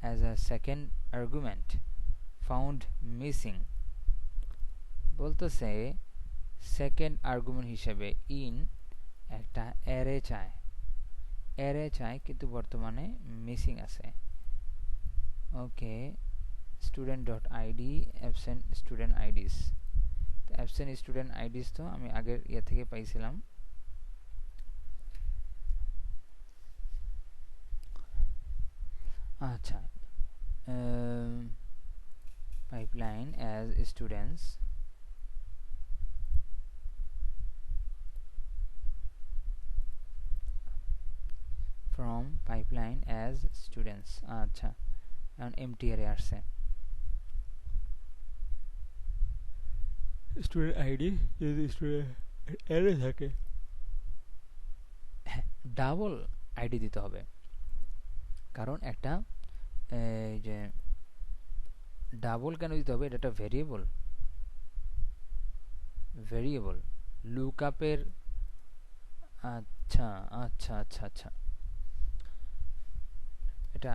as a second argument found missing, বলতেছে সেকেন্ড আর্গুমেন্ট হিসেবে ইন একটা array চায়, array চায় কিন্তু বর্তমানে missing আছে, okay, student dot ID absent student IDs, absent student IDs তো আমি আগের ইয়ে থেকে পাইছিলাম। আচ্ছা, pipeline as students from pipeline as students। আচ্ছা, এখন এমটি এরে আসছে স্টুডেন্ট আইডি যদি স্টুডেন্ট এরে থাকে ডাবল আইডি দিতে হবে, কারণ একটা এই যে ডাবল কেন দিতে হবে, এটা একটা ভেরিয়েবল লুকআপের। আচ্ছা আচ্ছা আচ্ছা আচ্ছা, এটা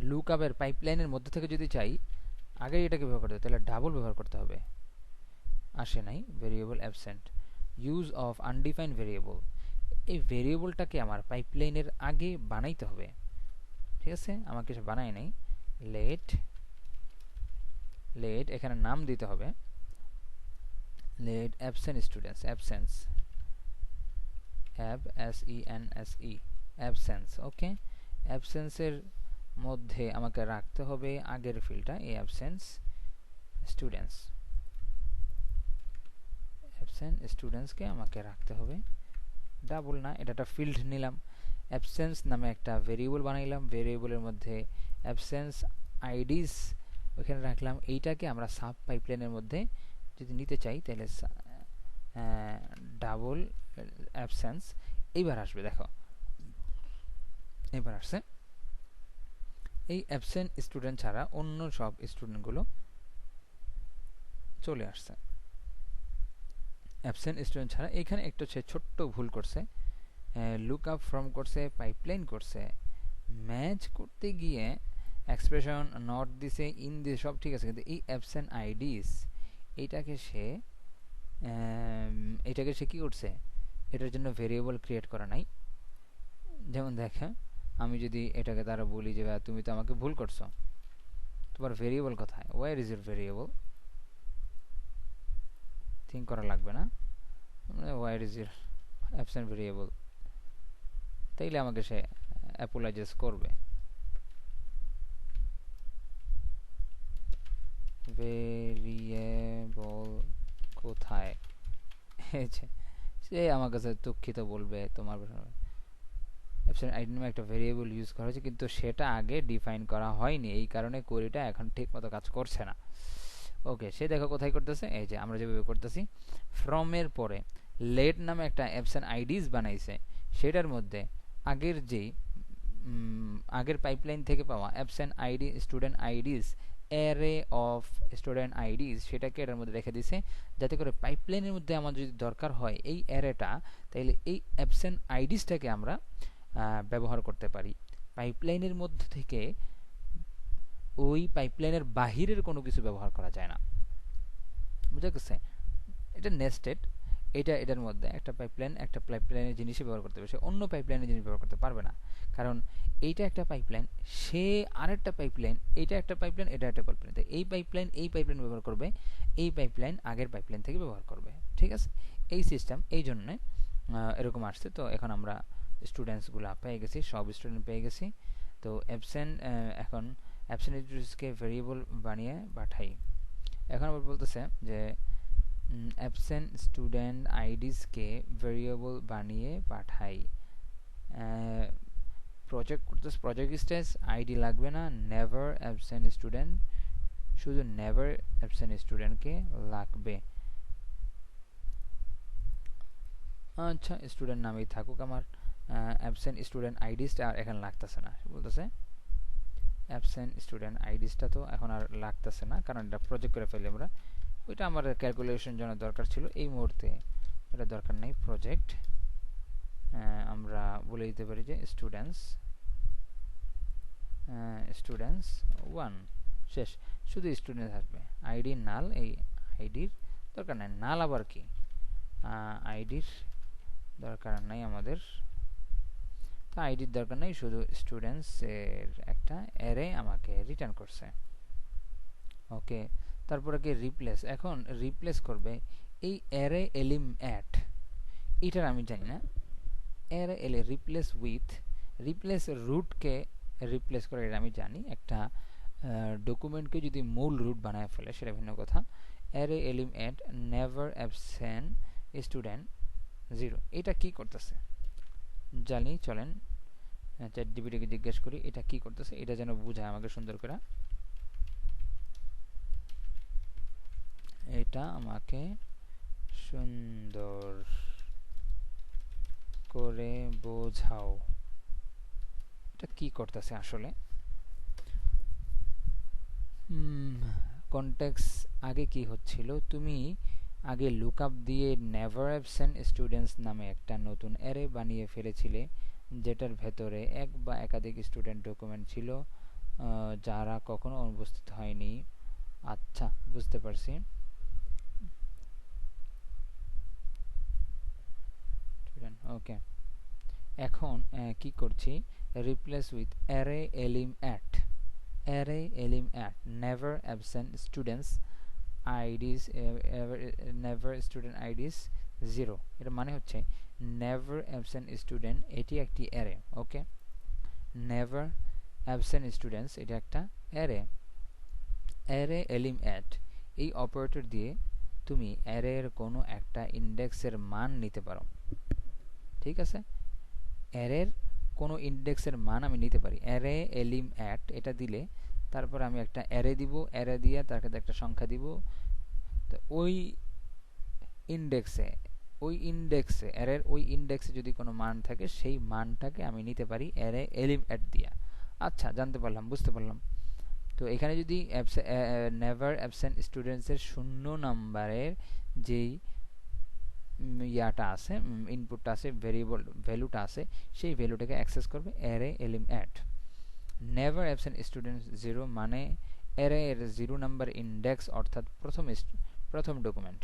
লুকআপের পাইপলাইনের মধ্যে থেকে যদি চাই আগে এটাকে ব্যবহার করতে হবে, তাহলে ডাবল ব্যবহার করতে হবে। আসে নাই variable absent, use of undefined variable. এই ভেরিয়েবলটাকে আমার পাইপলাইনের আগে বানাইতে হবে, ঠিক আছে? আমাকে সে বানায় নাই। লেট এখানে নাম দিতে হবে, let absent students, absence absence. Okay, অ্যাবসেন্সের মধ্যে আমাকে রাখতে হবে আগের ফিল্ডটা, এই অ্যাবসেন্ট স্টুডেন্টসকে আমাকে রাখতে হবে, ডাবল না, এটা একটা ফিল্ড নিলাম। অ্যাবসেন্স নামে একটা ভেরিয়েবল বানাইলাম, ভেরিয়েবলের মধ্যে অ্যাবসেন্স আইডিস ওখানে রাখলাম। এইটাকে আমরা সাব পাইপলাইনের মধ্যে যদি নিতে চাই তাহলে ডাবল অ্যাবসেন্স। এইবার আসবে, দেখো এবার আসছে। এই অ্যাবসেন্ট স্টুডেন্ট ছাড়া অন্য সব স্টুডেন্টগুলো চলে আসছে। অ্যাবসেন্ট স্টুডেন্ট ছাড়া এখানে একটা ছোট্ট ভুল করছে, লুক আপ ফ্রম করছে, পাইপলাইন করছে, ম্যাচ করতে গিয়ে এক্সপ্রেশন নট দিছে, ইন দিছে, সব ঠিক আছে, কিন্তু এই অ্যাবসেন্ট আইডিস এটাকে সে কি করছে, এটার জন্য ভেরিয়েবল ক্রিয়েট করা নাই। যেমন দেখে আমি যদি এটাকে তারা বলি যে তুমি তো আমাকে ভুল করছো, তোমার ভেরিয়েবল কোথায়, where is your variable, think করা লাগবে না, where is your absent variable, তাইলে আমাকে সে অ্যাপোলাইজেস করবে। ভেরিয়েবল কোথায়, সে আমার কাছে দুঃখিত বলবে, তোমার অ্যাবসেন্ট আইডি নামে একটা ভেরিয়েবল ইউজ করা হয়েছে, কিন্তু সেটা আগে ডিফাইন করা হয়নি, এই কারণে কোয়েরিটা এখন ঠিক মতো কাজ করছে না। ওকে, সে দেখো কোথায় করতেছে, এই যে আমরা যেভাবে করতেছি, ফ্রমের পরে লেট নামে একটা অ্যাবসেন্ট আইডিস বানাইছে, সেটার মধ্যে আগের পাইপলাইন থেকে পাওয়া absent ID student IDs, array of student IDs, সেটাকে এটার মধ্যে রেখে দিছে, যাতে করে পাইপলাইনের মধ্যে আমার যদি দরকার হয় এই অ্যারেটা, তাহলে এই অ্যাবসেন্ট আইডিসটাকে আমরা ব্যবহার করতে পারি। পাইপলাইনের মধ্যে থেকে ওই পাইপলাইনের বাহিরের কোনো কিছু ব্যবহার করা যায় না, বুঝা গেছে? এটা নেস্টেড, এটার মধ্যে একটা পাইপলাইনের জিনিসই ব্যবহার করতে হবে, সে অন্য পাইপলাইনের জিনিস ব্যবহার করতে পারবে না, কারণ এইটা একটা পাইপলাইন, সে আরেকটা পাইপলাইন, এটা একটা পাইপলাইন, এটা একটা পাইপলাইন, তাই এই পাইপলাইন ব্যবহার করবে, এই পাইপলাইন আগের পাইপলাইন থেকে ব্যবহার করবে, ঠিক আছে? এই সিস্টেম এই জন্যে এরকম আসছে। তো এখন আমরা স্টুডেন্টসগুলো পেয়ে গেছি, সব স্টুডেন্ট পেয়ে গেছি। তো এখন অ্যাবসেন্ট স্টুডেন্টসকে ভেরিয়েবল বানিয়ে পাঠাই। এখন আবার বলতেছে যে অ্যাবসেন্ট স্টুডেন্ট আইডিসকে ভেরিয়েবল বানিয়ে পাঠাই। প্রজেক্ট স্টেজ আইডি লাগবে না, নেভার অ্যাবসেন্ট স্টুডেন্ট, শুধু নেভার অ্যাবসেন্ট স্টুডেন্টকে লাগবে। আচ্ছা, স্টুডেন্ট নামেই থাকুক আমার, অ্যাবসেন্ট স্টুডেন্ট আইডিসটা আর এখানে লাগতেছে না, বলতেছে অ্যাবসেন্ট স্টুডেন্ট আইডিসটা তো এখন আর লাগতেছে না, কারণ এটা প্রজেক্ট করে ফেলি আমরা, ওইটা আমার ক্যালকুলেশন জন্য দরকার ছিল, এই মুহূর্তে এটা দরকার নেই। প্রজেক্ট আমরা বলে দিতে পারি যে স্টুডেন্টস 1, শেষ, শুধু স্টুডেন্ট থাকবে, আইডি নাল, এই আইডির দরকার নাই। নাল আবার কি, আইডির দরকার নাই আমাদের, তো আইডির দরকার নেই, শুধু স্টুডেন্টস এর একটা অ্যারে আমাকে রিটার্ন করছে। ওকে, তারপরে কি রিপ্লেস, এখন রিপ্লেস করবে এই অ্যারে এলিম অ্যাট এটার আমি জানি না। অ্যারে এলে রিপ্লেস উইথ, রিপ্লেস রুটকে রিপ্লেস করে এটা আমি জানি। একটা ডকুমেন্টকে যদি মূল রুট বানায় ফেলে সেটা ভিন্ন কথা। Array elem at never absent student zero, এটা কি করতেছে জানি। চলেন চ্যাট জিপিটিকে জিজ্ঞেস করি এটা কি করতেছে, এটা যেন বুঝায় আমাকে সুন্দর করে। এটা আমাকে সুন্দর করে বোঝাও, এটা কি করতেছে আসলে। কনটেক্সট আগে কি হচ্ছিল, তুমি আগে লুকআপ দিয়ে নেভার অ্যাবসেন্ট স্টুডেন্টস নামে একটা নতুন অ্যারে বানিয়ে ফেলেছিলে, যেটার ভেতরে এক বা একাধিক স্টুডেন্ট ডকুমেন্ট ছিল যারা কখনো অনুপস্থিত হয়নি। আচ্ছা, বুঝতে পারছি। ওকে, এখন কি করছি, replace with array elem at, array elem at never absent students IDs, never student IDs zero. এর মানে হচ্ছে নেভার অ্যাবসেন্ট স্টুডেন্ট এটি একটি array. Okay, never absent students এটা একটা অ্যারে। অ্যারে এলিম অ্যাট এই অপারেটর দিয়ে তুমি অ্যারের কোনো একটা ইন্ডেক্সের মান নিতে পারো। ঠিক আছে, অ্যারের কোনো ইন্ডেক্সের মান আমি নিতে পারি। অ্যারে এলিম অ্যাট এটা দিলে তারপর আমি একটা অ্যারে দিব, অ্যারে দিয়ে তার সাথে একটা সংখ্যা দিব। তো ওই ইন্ডেক্সে, অ্যারের ওই ইন্ডেক্সে যদি কোনো মান থাকে সেই মানটাকে আমি নিতে পারি অ্যারে এলিম অ্যাট দিয়া। আচ্ছা, জানতে পারলাম, বুঝতে পারলাম। তো এখানে যদি নেভার অ্যাবসেন্ট স্টুডেন্টসের 0 নাম্বারের যেই ইয়াটা আছে, ইনপুটটা আছে, ভেরিয়েবল ভ্যালুটা আছে, সেই ভ্যালুটাকে অ্যাক্সেস করবে array elem at. Never absent students zero মানে অ্যারে এর 0 নাম্বার ইন্ডেক্স অর্থাৎ প্রথম ডকুমেন্ট।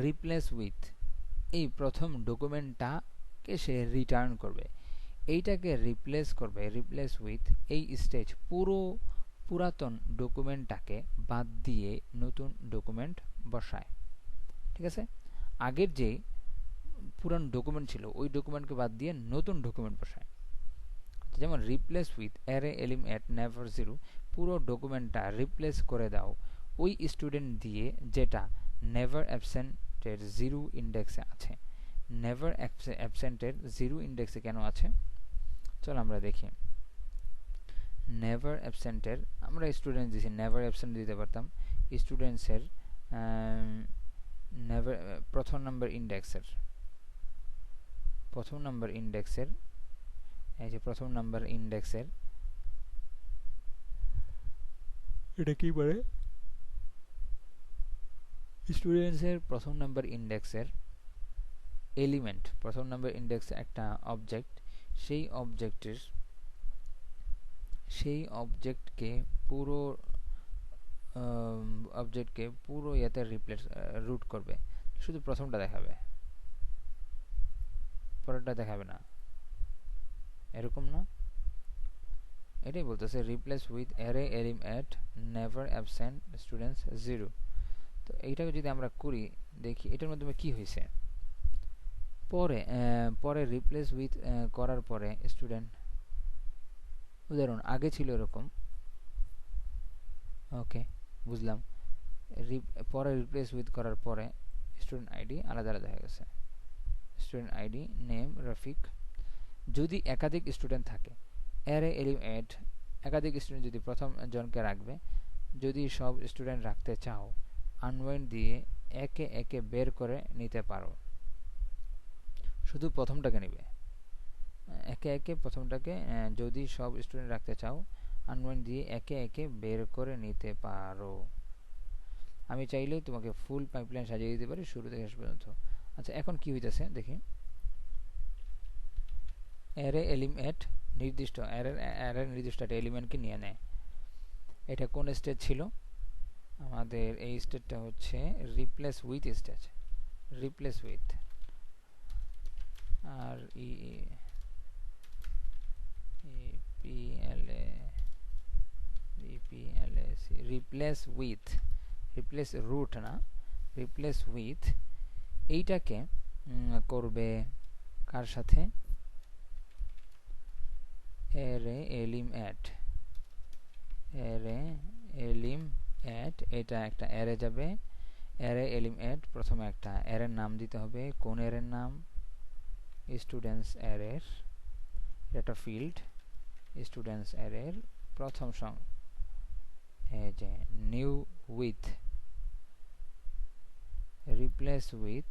রিপ্লেস উইথ এই প্রথম ডকুমেন্টটাকে সে রিটার্ন করবে, এইটাকে রিপ্লেস করবে। রিপ্লেস উইথ এই স্টেজ পুরাতন ডকুমেন্টটাকে বাদ দিয়ে নতুন ডকুমেন্ট বসায়। ঠিক আছে, আগের যে পুরান ডকুমেন্ট ছিল ওই ডকুমেন্টকে বাদ দিয়ে নতুন ডকুমেন্ট বসায়। যেমন replace with array elem at never zero, পুরো ডকুমেন্টটা রিপ্লেস করে দাও ওই স্টুডেন্ট দিয়ে যেটা নেভার অ্যাবসেন্টের জিরো ইন্ডেক্সে আছে। নেভার অ্যাবসেন্টের জিরো ইন্ডেক্সে কেন আছে চল আমরা দেখি। নেভার অ্যাবসেন্টের আমরা স্টুডেন্ট দিয়েছি, নেভার অ্যাবসেন্ট দিতে পারতাম। স্টুডেন্টসের নেভার প্রথম নাম্বার ইন্ডেক্সের এই যে প্রথম নাম্বার ইন্ডেক্সের এটা কি বলে, স্টুডেন্টসের প্রথম নাম্বার ইন্ডেক্সের এলিমেন্ট, প্রথম নাম্বার ইন্ডেক্সে একটা অবজেক্ট, সেই অবজেক্টকে পুরো ইয়াতে রিপ্লেস রুট করবে, শুধু প্রথমটা দেখাবে, পরেরটা দেখাবে না, এরকম না? এটাই বলতেছে replace with array elem at never absent students zero. তো এইটাকে যদি আমরা করি, দেখি এটার মাধ্যমে কি হয়েছে। পরে রিপ্লেস উইথ করার পরে স্টুডেন্ট, উদাহরণ আগে ছিল এরকম, ওকে বুঝলাম। পরে রিপ্লেস উইথ করার পরে স্টুডেন্ট আইডি আলাদা আলাদা হয়ে গেছে। Student ID name Rafiq. যদি একাধিক স্টুডেন্ট থাকে, অ্যারে এলিম অ্যাট একাধিক স্টুডেন্ট যদি প্রথম জনকে রাখবে, যদি সব স্টুডেন্ট রাখতে চাও আনওয়াইন্ড দিয়ে একে একে বের করে নিতে পারো। শুধু প্রথমটাকে নেবে, একে একে প্রথমটাকে যদি সব স্টুডেন্ট রাখতে চাও আনওয়াইন্ড দিয়ে একে একে বের করে নিতে পারো। আমি চাইলেই তোমাকে ফুল পাইপলাইন সাজিয়ে দিতে পারি শুরু থেকে শেষ পর্যন্ত। আচ্ছা, এখন কি হইতেছে দেখি। অ্যারে এলিম অ্যাট নির্দিষ্ট অ্যারের নির্দিষ্ট একটা এলিমেন্টকে নিয়ে নেয়। এটা কোন স্টেজ ছিল আমাদের? এই স্টেজটা হচ্ছে রিপ্লেস উইথ স্টেজ। রিপ্লেস উইথ আর রিপ্লেস উইথ, রিপ্লেস রুট না, রিপ্লেস উইথ এইটাকে করবে কার সাথে, অ্যারে এলিম অ্যাড, অ্যারে এলিম অ্যাড, এটা একটা অ্যারে যাবে, অ্যারে এলিম অ্যাড প্রথমে একটা অ্যারের নাম দিতে হবে। কোন অ্যারের নাম? স্টুডেন্টস অ্যারের, এটা ফিল্ড স্টুডেন্টস অ্যারের প্রথম এই যে নিউ উইথ, রিপ্লেস উইথ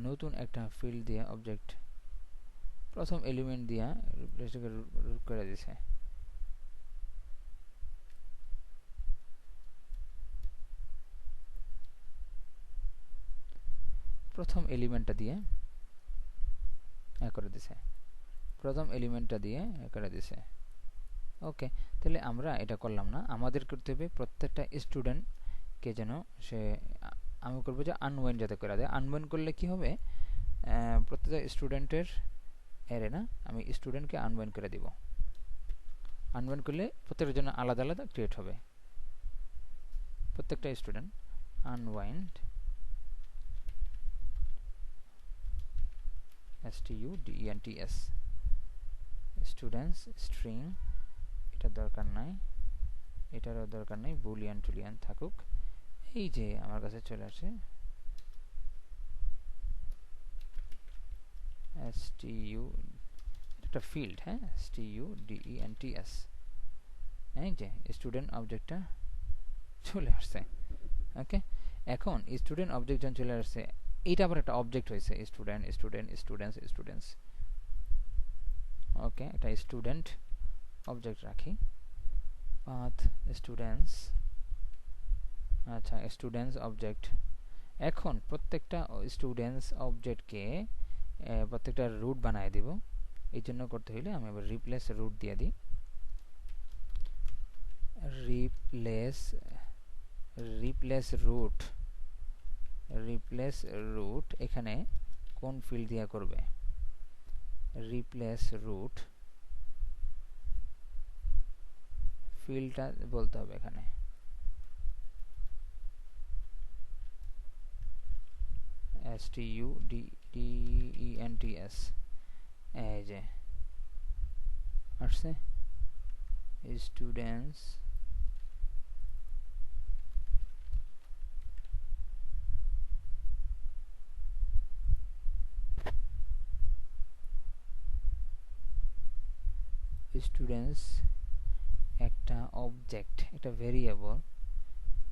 নতুন একটা ফিল্ড দিয়ে অবজেক্ট প্রথম এলিমেন্ট দিয়া রিপ্লেসটাকে রুট করে দিছে। প্রথম এলিমেন্টটা দিয়ে করে দিছে, প্রথম এলিমেন্টটা দিয়ে করে দিছে। ওকে, তাহলে আমরা এটা করলাম না, আমাদের করতে হবে প্রত্যেকটা স্টুডেন্টকে যেন সে, আমি করবো যে আনওয়াইন্ড যাতে করে দেয়। আনওয়াইন্ড করলে কি হবে, প্রত্যেকটা স্টুডেন্টের অ্যারে না, আমি স্টুডেন্টকে আনওয়াইন্ড করে দিব। আনওয়াইন্ড করলে প্রত্যেকটার জন্য আলাদা আলাদা ক্রিয়েট হবে। প্রত্যেকটা student unwind students students string, এটার দরকার নাই, এটারও দরকার নাই, বুলিয়ান টুলিয়ান থাকুক। এই যে আমার কাছে চলে আসে একটা ফিল্ড, হ্যাঁ, students, এই যে স্টুডেন্ট অবজেক্টটা চলে আসছে। ওকে, এখন স্টুডেন্ট অবজেক্ট যখন চলে আসছে, এইটা আবার একটা অবজেক্ট হয়েছে, স্টুডেন্টস। ওকে, একটা স্টুডেন্ট অবজেক্ট রাখি, পাথ স্টুডেন্টস, আচ্ছা স্টুডেন্টস অবজেক্ট। এখন প্রত্যেকটা স্টুডেন্টস অবজেক্টকে প্রত্যেকটা রুট বানায় দিব। এই জন্য করতে হইলে আমি আবার রিপ্লেস রুট দিয়ে দিই। রিপ্লেস রুট এখানে কোন ফিল্ড দিয়ে করবে? রিপ্লেস রুট ফিল্ডটা বলতে হবে এখানে, students, এই যে আসছে স্টুডেন্টস একটা অবজেক্ট, একটা ভেরিয়েবল।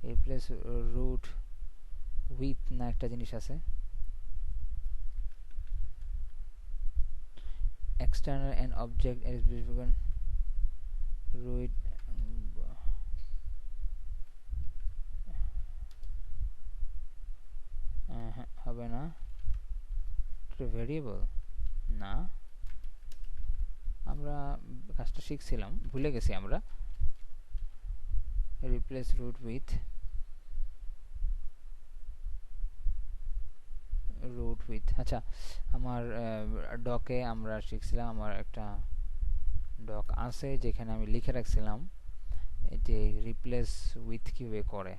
রিপ্লেস রুট উইথ না একটা জিনিস আছে, external and object as specified root হবে না, এটা ভেরিয়েবল না, আমরা কাজটা শিখছিলাম ভুলে গেছি আমরা। রিপ্লেস রুট উইথ আচ্ছা, আমার ডকে আমরা শিখছিলাম, আমার একটা ডক আছে যেখানে আমি লিখে রাখছিলাম যে রিপ্লেস উইথ কিভাবে করে।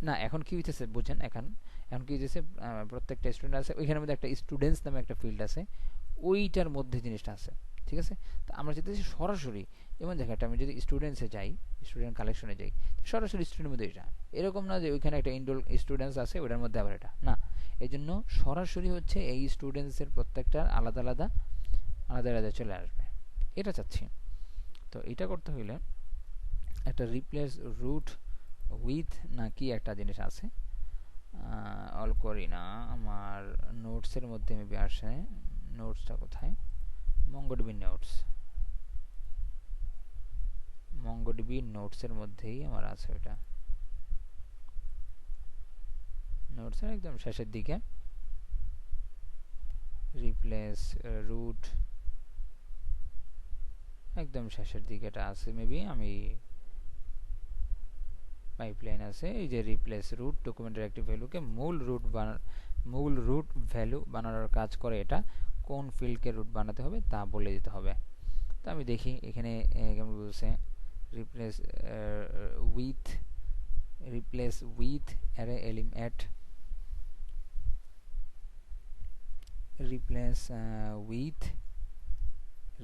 না, এখন কি হইতেছে বুঝেন, এখন কি হইতেছে, প্রত্যেকটা স্টুডেন্ট আছে, ওইখানের মধ্যে একটা স্টুডেন্টস নামে একটা ফিল্ড আছে, ওইটার মধ্যে জিনিসটা আছে, ঠিক আছে। তো আমরা যেতেছি সরাসরি, যেমন দেখেন আমি যদি স্টুডেন্টসে যাই, স্টুডেন্ট কালেকশনে যাই, সরাসরি স্টুডেন্টের মধ্যে এটা, এরকম না যে ওইখানে একটা ইনডোল স্টুডেন্টস আছে ওইটার মধ্যে আবার এটা না। এই জন্য সরাসরি হচ্ছে এই স্টুডেন্টসের প্রত্যেকটা আলাদা আলাদা চলে আসবে, এটা চাচ্ছি। তো এটা করতে হইলে একটা রিপ্লেস রুট উইথ নাকি একটা জিনিস আছে, অল করি না, আমার নোটসের মধ্যে মেবি আসে। নোটসটা কোথায়? মঙ্গোডিবি নোটসের মধ্যেই আমার আছে ওটা, নোটসের একদম শেষের দিকে রিপ্লেস রুট একদম শেষের দিকে এটা আছে, মেবি আমি পাইপলাইন আছে। এই যে রিপ্লেস রুট ডকুমেন্টের একটি ভ্যালুকে মূল রুট ভ্যালু বানানোর কাজ করে এটা। কোন ফিল্ডকে রুট বানাতে হবে তা বলে দিতে হবে। তো আমি দেখি এখানে কেমন বলছে, replace with array element,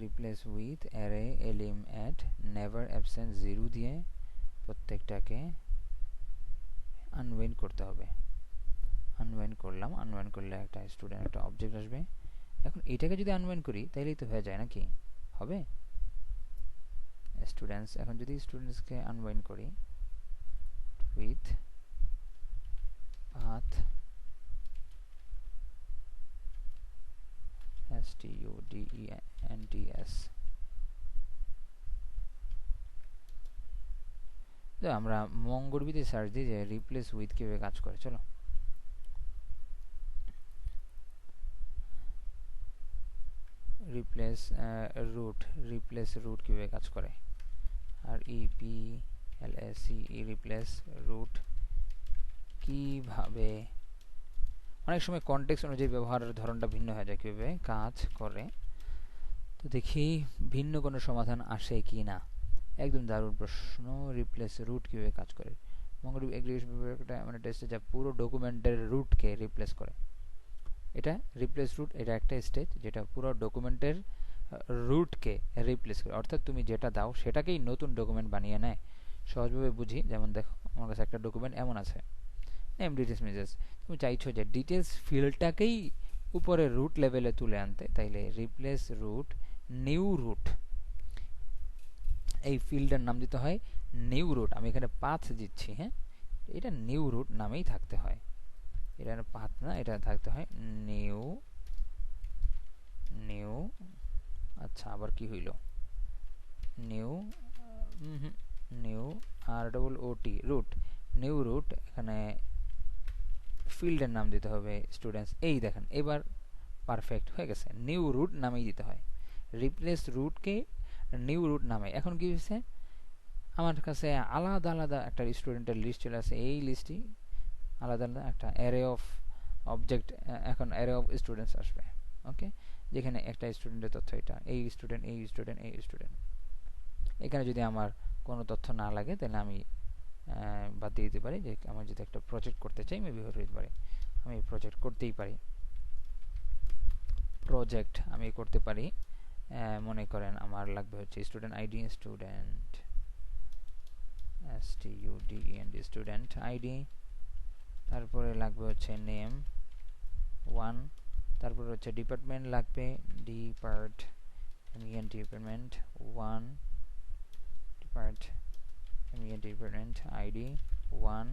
replace with array element never absent 0 দিয়ে প্রত্যেকটাকে আনওয়াইন্ড করতে হবে। আনওয়াইন্ড করলাম, আনওয়াইন্ড করলে একটা স্টুডেন্ট একটা অবজেক্ট আসবে। এখন এটাকে যদি আনওয়াইন্ড করি তাহলেই তো হয়ে যায় নাকি, হবে স্টুডেন্টস। এখন যদি স্টুডেন্টসকে আনওয়াইন্ড করি উইথ পাথ students, তো আমরা মঙ্গোডিবিতে সার্চ দিই যে রিপ্লেস উইথ কিভাবে কাজ করে। চলো রিপ্লেস রুট কিভাবে কাজ করে, আর রিপ্লেস রুট কিভাবে, অনেক সময় কনটেক্সট অনুযায়ী ব্যবহারের ধরনটা ভিন্ন হয়ে যায় কিভাবে কাজ করে। তো দেখি ভিন্ন কোনো সমাধান আসে কি না। একদম দারুণ প্রশ্ন, রিপ্লেস রুট কিভাবে কাজ করে। মঙ্গোডিবি এগ্রিগেশন একটা মানে টেস্টে যা পুরো ডকুমেন্টের রুটকে রিপ্লেস করে। এটা রিপ্লেস রুট, এটা একটা স্টেজ যেটা পুরো ডকুমেন্টের রুটকে রিপ্লেস করে, অর্থাৎ তুমি যেটা দাও সেটাকেই নতুন ডকুমেন্ট বানিয়ে নেয়। সহজভাবে বুঝি, যেমন দেখো আমার কাছে একটা ডকুমেন্ট এমন আছে, নেম ডিটেলস মেসেজ, তুমি চাইছো যে ডিটেলস ফিল্ডটাকেই উপরে রুট লেভেলে তুলে আনতে, তাইলে রিপ্লেস রুট নিউ রুট, এই ফিল্ডের নাম দিতে হয় নিউ রুট। আমি এখানে পাথ দিচ্ছি, হ্যাঁ, এটা নিউ রুট নামেই থাকতে হয়, এটা পাথ না, এটা থাকতে হয় নিউ। আচ্ছা আবার কি হইল, new ROOT root, new root. এখানে ফিল্ডের নাম দিতে হবে স্টুডেন্টস। এই দেখেন এবার পারফেক্ট হয়ে গেছে, নিউ রুট নামেই দিতে হয়। রিপ্লেস রুটকে নিউ রুট নামে। এখন কি হয়েছে, আমার কাছে আলাদা আলাদা একটা স্টুডেন্টের লিস্ট চলে আসে, এই লিস্টটি আলাদা আলাদা একটা অ্যারে অফ অবজেক্ট, এখন অ্যারে অফ স্টুডেন্টস আসবে। ওকে, যেখানে একটা স্টুডেন্টের তথ্য এটা, এই স্টুডেন্ট এই স্টুডেন্ট এই স্টুডেন্ট। এখানে যদি আমার কোনো তথ্য না লাগে তাহলে আমি বাদ দিয়ে দিতে পারি, যে আমার যদি একটা প্রজেক্ট করতে চাই মেবি হতে পারে, আমি প্রজেক্ট করতেই পারি, প্রজেক্ট আমি করতে পারি। মনে করেন আমার লাগবে হচ্ছে স্টুডেন্ট আইডি, স্টুডেন্ট আইডি, তারপরে লাগবে হচ্ছে নেম 1, তারপরে হচ্ছে ডিপার্টমেন্ট লাগবে ডিপার্টমেন্ট 1, ডিপার্টমেন্ট আইডি 1,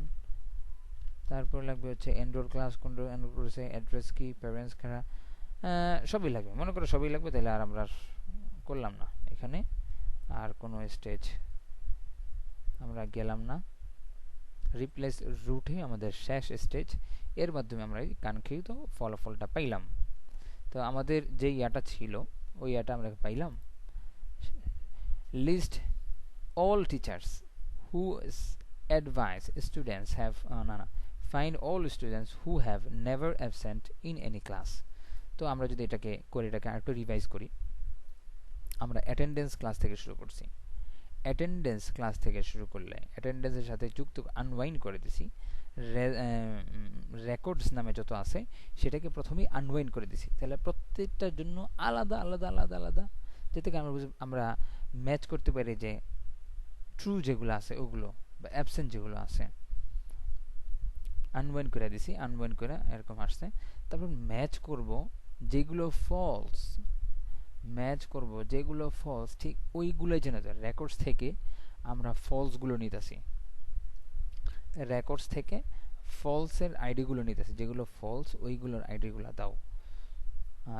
তারপর লাগবে হচ্ছে এনরোল ক্লাস, কোন এনরোল করেছে, অ্যাড্রেস কি, প্যারেন্টস কারা, সবই লাগবে। মনে করো সবই লাগবে, তাহলে আর আমরা করলাম না এখানে, আর কোনো স্টেজ আমরা গেলাম না। রিপ্লেস রুটই আমাদের শেষ স্টেজ, এর মাধ্যমে আমরা এই কাঙ্ক্ষিত ফলাফলটা পাইলাম। তো আমাদের যে ইয়াটা ছিল ওই ইয়াটা আমরা পাইলাম, list all teachers who advise students have find all students who have never absent in any class। তো আমরা যদি এটাকে করে এটাকে আরেকটু রিভাইজ করি, আমরা অ্যাটেন্ডেন্স ক্লাস থেকে শুরু করছি। অ্যাটেন্ডেন্স ক্লাস থেকে শুরু করলে অ্যাটেন্ডেন্সের সাথে যুক্ত আনওয়াইন্ড করে দিছি, রেকর্ডস নামে যত আছে সেটাকে প্রথমেই আনওয়াইন্ড করে দিছি। তাহলে প্রত্যেকটার জন্য আলাদা আলাদা আলাদা আলাদা, যাতে আমরা ম্যাচ করতে পারি যে ট্রু যেগুলো আছে ওগুলো, বা অ্যাবসেন্ট যেগুলো আছে আনওয়াইন্ড করে দিছি, আনওয়াইন্ড করে এরকম আসছে। তারপর ম্যাচ করব যেগুলো ফলস, ঠিক ওইগুলোই যেন রেকর্ডস থেকে আমরা ফলসগুলো নিতেছি, রেকর্ডস থেকে ফলসের আইডিগুলো নিতেছি, যেগুলো ফলস ওইগুলোর আইডিগুলো দাও।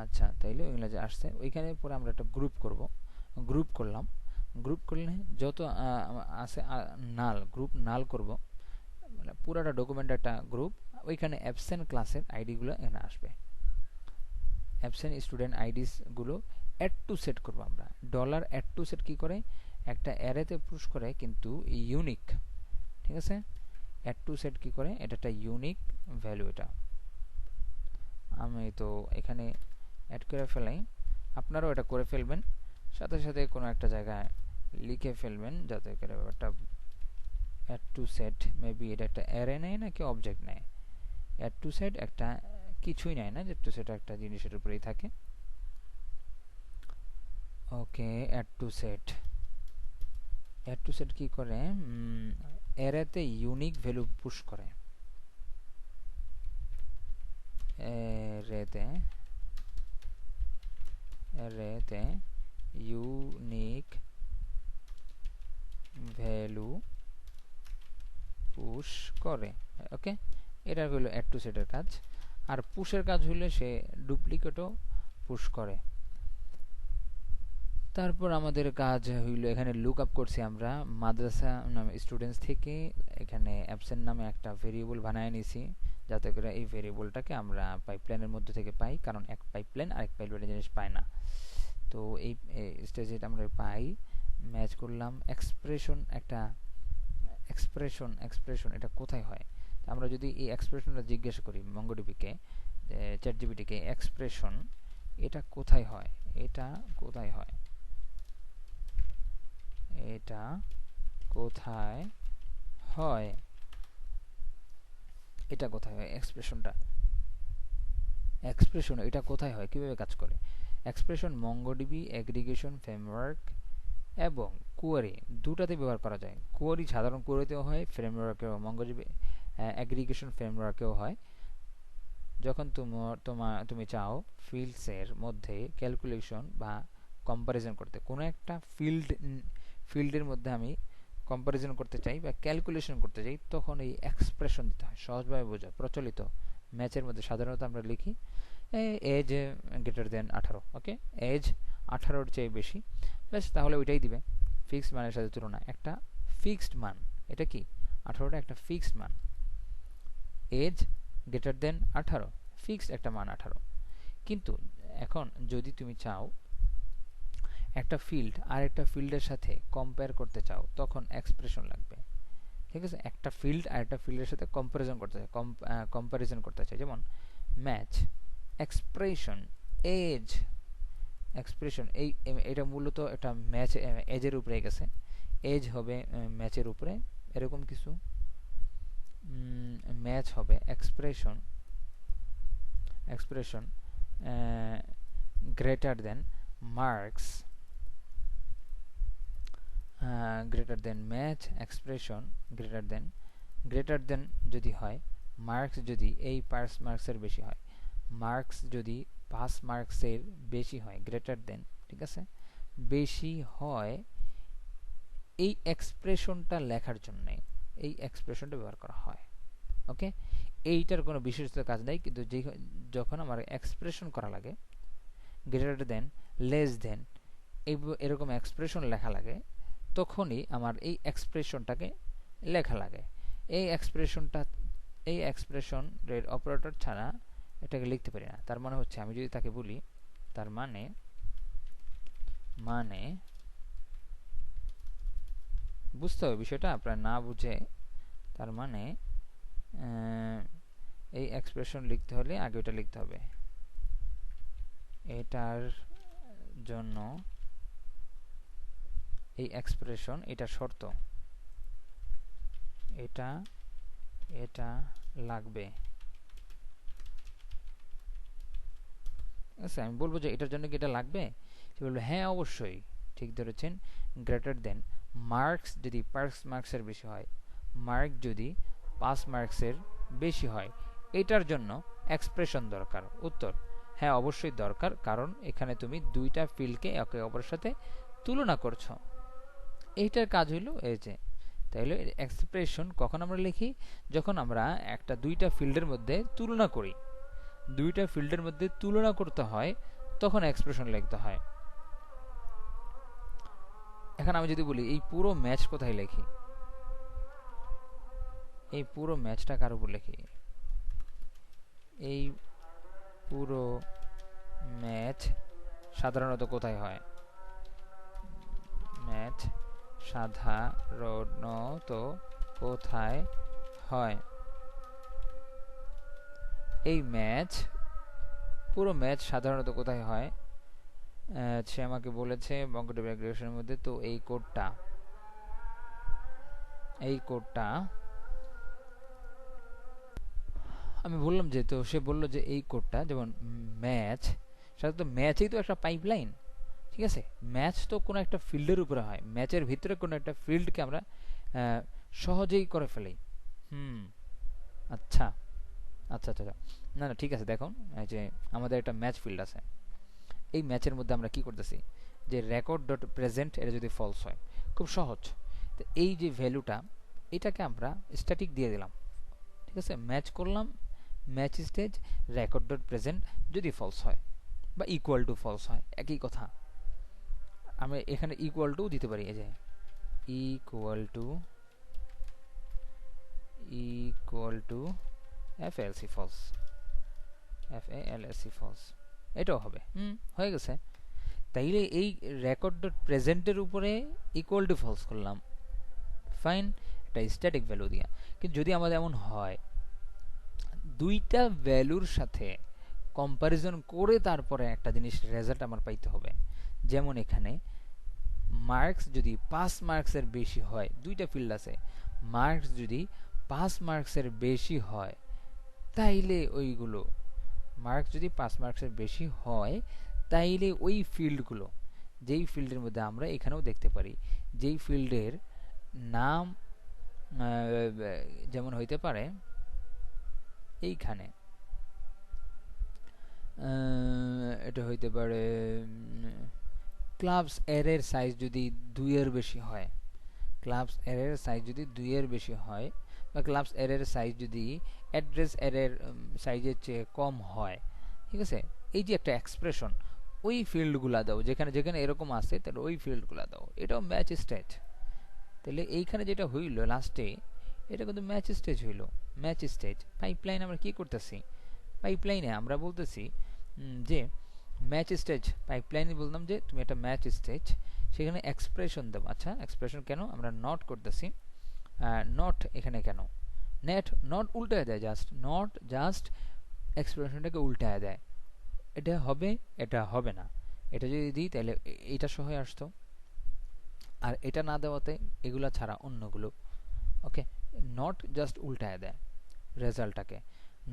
আচ্ছা, তাইলে ওইগুলো যে আসছে ওইখানে পরে আমরা একটা গ্রুপ করলাম। গ্রুপ করলে যত আছে গ্রুপ নাল করব, মানে পুরাটা ডকুমেন্ট একটা গ্রুপ, ওইখানে অ্যাবসেন্ট ক্লাসের আইডিগুলো এখানে আসবে। অ্যাবসেন্ট স্টুডেন্ট আইডিস গুলো অ্যাড টু সেট করব আমরা। $add to set কি করে, একটা অ্যারেতে পুশ করে কিন্তু ইউনিক, ঠিক আছে। অ্যাড টু সেট কি করে, এটা একটা ইউনিক ভ্যালু। এটা আমি তো এখানে অ্যাড করে ফেলাই। আপনারাও এটা করে ফেলবেন, সাথে সাথে কোনো একটা জায়গায় লিখে ফেলবেন যাতে করে ব্যাপারটা অ্যাড টু সেট মেবি এটা একটা অ্যারে নেয় নাকি অবজেক্ট নেয়। অ্যাড টু সেট একটা কিছুই নেয় না, যে টু সেট একটা জিনিসের উপরেই থাকে। ওকে, অ্যাড টু সেট কি করে, অ্যারেতে ইউনিক ভ্যালু পুশ করে। অ্যারেতে ইউনিক ভ্যালু পুশ করে। ওকে, এটা হলো অ্যাড টু সেটের কাজ। আর পুশের কাজ হইলে সে ডুপ্লিকেটও পুশ করে। তারপর আমাদের কাজ হইল, এখানে লুক আপ করছি আমরা মাদ্রাসা নামে স্টুডেন্টস থেকে, এখানে অ্যাবসেন্ট নামে একটা ভেরিয়েবল বানায় নিছি যাতে করে এই ভেরিয়েবলটাকে আমরা পাইপলাইনের মধ্যে থেকে পাই, কারণ এক পাইপলাইন আরেক পাইপলাইনের জিনিস পায় না। তো এই স্টেজে আমরা পাই, ম্যাচ করলাম এক্সপ্রেশন, একটা এক্সপ্রেশন এটা কোথায় হয়। আমরা যদি এই এক্সপ্রেশনটা জিজ্ঞেস করি মঙ্গোডিবিকে, চ্যাটজিপিটিকে, এক্সপ্রেশন এটা কোথায় হয়, এটা কোথায় হয়, এটা কোথায় হয়, এটা কোথায় হয়, এক্সপ্রেশন এটা কোথায় হয়, কিভাবে কাজ করে। এক্সপ্রেশন মঙ্গোডিবি এগ্রিগেশন ফ্রেমওয়ার্ক এবং কুয়ারি দুটাতে ব্যবহার করা যায়। কুয়ারি সাধারণ কুয়ারিতেও হয়, ফ্রেমওয়ার্কেও, মঙ্গোডিবি এগ্রিগেশন ফ্রেমওয়ার্কেও হয়। যখন তুমি চাও ফিল্ডসের মধ্যে ক্যালকুলেশন বা কম্পারিজন করতে, কোনো একটা ফিল্ডের মধ্যে আমি কম্পারিজন করতে চাই বা ক্যালকুলেশন করতে চাই, তখন এই এক্সপ্রেশন দিতে হয়। সহজভাবে বোঝা প্রচলিত ম্যাচের মধ্যে সাধারণত আমরা লিখি এজ গ্রেটার দেন 18। ওকে, এজ 18-র চেয়ে বেশি, ব্যাস, তাহলে ওইটাই দিবে। ফিক্সড মানের সাথে তুলনা, একটা ফিক্সড মান, এটা কি 18টা একটা ফিক্সড মান। এজ গ্রেটার দেন 18, ফিক্সড একটা মান 18। কিন্তু এখন যদি তুমি চাও একটা ফিল্ড আর একটা ফিল্ডের সাথে কম্পেয়ার করতে চাও, তখন এক্সপ্রেশন লাগবে। ঠিক আছে, একটা ফিল্ড আর একটা ফিল্ডের সাথে কম্পারিজন করতে চাই, যেমন ম্যাচ এক্সপ্রেশন এজ এক্সপ্রেশন, এটা মূলত একটা ম্যাচ এজের উপরে গেছে, এজ হবে ম্যাচের উপরে, এরকম কিছু। ম্যাচ হবে expression greater than marks, greater than match expression greater than যদি হয়, মার্কস যদি এই পাস মার্কসের বেশি হয়, মার্কস যদি পাস মার্কসের বেশি হয়, গ্রেটার দেন, ঠিক আছে, বেশি হয়, এই এক্সপ্রেশনটা লেখার জন্য এই এক্সপ্রেশনটা ব্যবহার করা হয়। ওকে, এইটার কোনো বিশেষত কাজ নাই, কিন্তু যখন আমার এক্সপ্রেশন করা লাগে, গ্রেটার দেন, লেস দেন, এরকম এক্সপ্রেশন লেখা লাগে, তখনই আমার এই এক্সপ্রেশনটাকে লেখা লাগে। এই এক্সপ্রেশনের অপারেটর ছাড়া এটাকে লিখতে পারি না। তার মানে হচ্ছে, আমি যদি তাকে বলি, তার মানে বুঝতে হবে বিষয়টা, আপনার না বুঝে, তার মানে এই এক্সপ্রেশন লিখতে হলে আগে ওটা লিখতে হবে, এটার জন্য এই এক্সপ্রেশন, এটা শর্ত, এটা লাগবে। আচ্ছা, আমি বলবো যে এটার জন্য কি এটা লাগবে, সে বলবে হ্যাঁ অবশ্যই, ঠিক ধরেছেন। গ্রেটার দেন মার্কস যদি পাস মার্কসের বেশি হয়, মার্ক যদি পাস মার্কসের বেশি হয়, এটার জন্য এক্সপ্রেশন দরকার। উত্তর হ্যাঁ অবশ্যই দরকার, কারণ এখানে তুমি দুইটা ফিল্ডকে একে অপরের সাথে তুলনা করছো। এইটার কাজ হইলো এই যে, তাইলে এক্সপ্রেশন কখন আমরা লিখি, যখন আমরা দুইটা ফিল্ডের মধ্যে তুলনা করি, দুইটা ফিল্ডের মধ্যে তুলনা করতে হয়, তখন এক্সপ্রেশন লিখতে হয়। এখন আমি যদি বলি এই পুরো ম্যাচ কোথায় লিখি, এই পুরো ম্যাচটা কার উপর লিখি, এই পুরো ম্যাচ সাধারণত কোথায় হয়, ম্যাচ সাধারণত কোথায় হয়, এই ম্যাচ পুরো ম্যাচ সাধারণত কোথায় হয়, সে আমাকে বলেছে MongoDB অ্যাগ্রিগেশনের মধ্যে। তো এই কোডটা আমি বললাম যে, তো সে বলল যে এই কোডটা যেমন ম্যাচ, সাধারণত ম্যাচেই তো একটা পাইপলাইন, ঠিক আছে? ম্যাচ তো কোনো একটা ফিল্ডের উপরে হয়, ম্যাচের ভিতরে কোনো একটা ফিল্ডকে আমরা সহজেই করে ফেলি। হুম, আচ্ছা আচ্ছা আচ্ছা আচ্ছা। না না, ঠিক আছে, দেখুন এই যে আমাদের একটা ম্যাচ ফিল্ড আছে, এই ম্যাচের মধ্যে আমরা কি করতেছি, যে রেকর্ড ডট প্রেজেন্ট এটা যদি ফলস হয়, খুব সহজ। তো এই যে ভ্যালুটা, এটাকে আমরা স্ট্যাটিক দিয়ে দিলাম, ঠিক আছে? ম্যাচ করলাম, match stage record dot present যদি ফলস হয় বা ইকুয়াল টু ফলস হয়, একই কথা। আমরা এখানে ইকুয়াল টু দিতে পারি, এই যে equal to FALC false, FALC false, এটাও হবে। হয়ে গেছে। তাইলে এই রেকর্ড ডট প্রেজেন্টের উপরে ইকুয়াল টু ফলস করলাম, ফাইন, একটা স্ট্যাটিক ভ্যালু দিয়া। কিন্তু যদি আমাদের এমন হয় দুইটা ভ্যালুর সাথে কম্পারিজন করে তারপরে একটা জিনিস রেজাল্ট আমার পাইতে হবে, যেমন এখানে মার্কস যদি 5 মার্কসের বেশি হয়, দুইটা ফিল্ড আছে, মার্কস যদি 5 মার্কসের বেশি হয়, তাইলে ওইগুলো মার্কস যদি 5 মার্কসের বেশি হয়, তাইলে ওই ফিল্ডগুলো, যেই ফিল্ডের মধ্যে আমরা এখানেও দেখতে পারি, যেই ফিল্ডের নাম যেমন হইতে পারে এইখানে, এটা হইতে পারে ক্লাবস এর সাইজ যদি 2 এর বেশি হয়, ক্লাবস এর সাইজ যদি 2 এর বেশি হয়, বা ক্লাবস এর সাইজ যদি অ্যাড্রেস এর সাইজের চেয়ে কম হয়, ঠিক আছে? এই যে একটা এক্সপ্রেশন, ওই ফিল্ডগুলা দাও, যেখানে যেখানে এরকম আছে তাহলে ওই ফিল্ডগুলা দাও। এটাও ম্যাচ স্টেজ। তাহলে এইখানে যেটা হইল লাস্টে, এটা কিন্তু ম্যাচ স্টেজ হইল। ম্যাচ স্টেজ পাইপলাইন আমরা কি করতেছি, পাইপলাইনে আমরা বলতেছি যে ম্যাচ স্টেজ, পাইপলাইনে বললাম যে তুমি একটা ম্যাচ স্টেজ, সেখানে এক্সপ্রেশন দেবো। আচ্ছা, এক্সপ্রেশন কেন আমরা নট করতেছি, নট এখানে কেন, নট উল্টায় দেয়, জাস্ট এক্সপ্রেশনটাকে উল্টায় দেয়, এটা হবে এটা হবে না। এটা যদি দিই তাহলে এটা সহ আসতো, আর এটা না দেওয়াতে এগুলা ছাড়া অন্যগুলো, ওকে, নট জাস্ট উল্টায় দেয় রেজাল্টটাকে।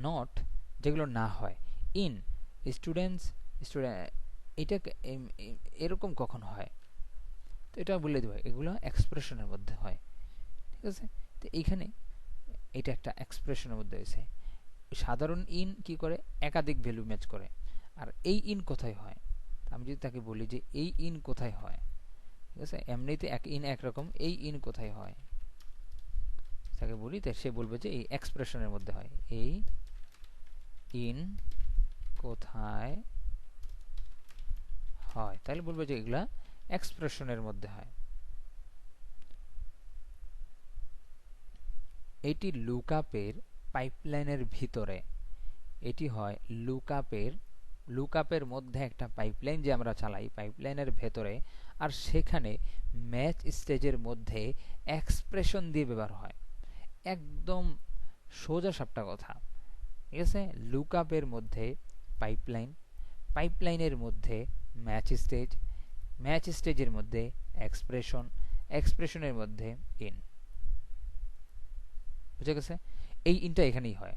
নট যেগুলো না হয়, ইন স্টুডেন্টস, এটা এরকম কখন হয়, তো এটা বলে দেবো, এগুলো এক্সপ্রেশনের মধ্যে হয়, ঠিক আছে? তো এইখানে এটা একটা এক্সপ্রেশনের মধ্যে হয়েছে। সাধারণ ইন কি করে, একাধিক ভ্যালু ম্যাচ করে। আর এই ইন কোথায় হয়, আমি যদি তাকে বলি যে এই ইন কোথায় হয়, ঠিক আছে? এমনিতে এক ইন একরকম, এই ইন কোথায় হয় তাকে বলি, তাই সে বলবে যে এই এক্সপ্রেশনের মধ্যে হয়। এই ইন কোথায় হয়, তাহলে বলবে যে এগুলা এক্সপ্রেশনের মধ্যে হয়। এটি লুকআপের পাইপলাইনের ভিতরে, এটি হয় লুকআপের মধ্যে একটা পাইপলাইন যে আমরা চালাই, পাইপলাইনের ভেতরে, আর সেখানে ম্যাচ স্টেজের মধ্যে এক্সপ্রেশন দিয়ে ব্যবহার হয়। একদম সোজা সাপটা কথা, ঠিক আছে? লুকআপের মধ্যে পাইপলাইন, পাইপলাইনের মধ্যে ম্যাচ স্টেজের মধ্যে এক্সপ্রেশন, এক্সপ্রেশনের মধ্যে ইন। বুঝে গেছে? এই ইনটা এখানেই হয়,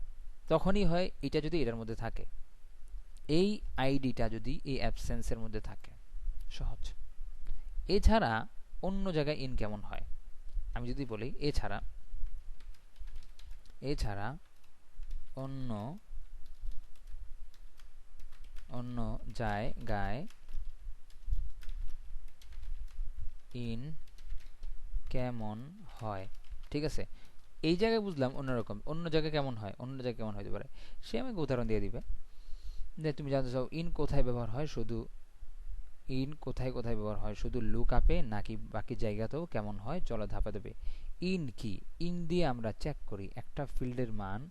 তখনই হয় এটা যদি এটার মধ্যে থাকে, এই আইডিটা যদি এই অ্যাবসেন্সের মধ্যে থাকে, সহজ। এছাড়া অন্য জায়গায় ইন কেমন হয়, আমি যদি বলি এছাড়া অন্য জায়গায় ইন কেমন হয়, ঠিক আছে? এই জায়গায় বুঝলাম অন্যরকম, অন্য জায়গায় কেমন হয়, অন্য জায়গায় কেমন হতে পারে, সে আমাকে উদাহরণ দিয়ে দিবে যে তুমি জানতে চাও ইন কোথায় ব্যবহার হয়, শুধু ইন কোথায় কোথায় ব্যবহার হয়, শুধু লুক আপে নাকি বাকি জায়গাতেও কেমন হয়, চলো ধাপে ধাপে। ইন কি, ইন দিয়ে আমরা চেক করি একটা ফিল্ডের মান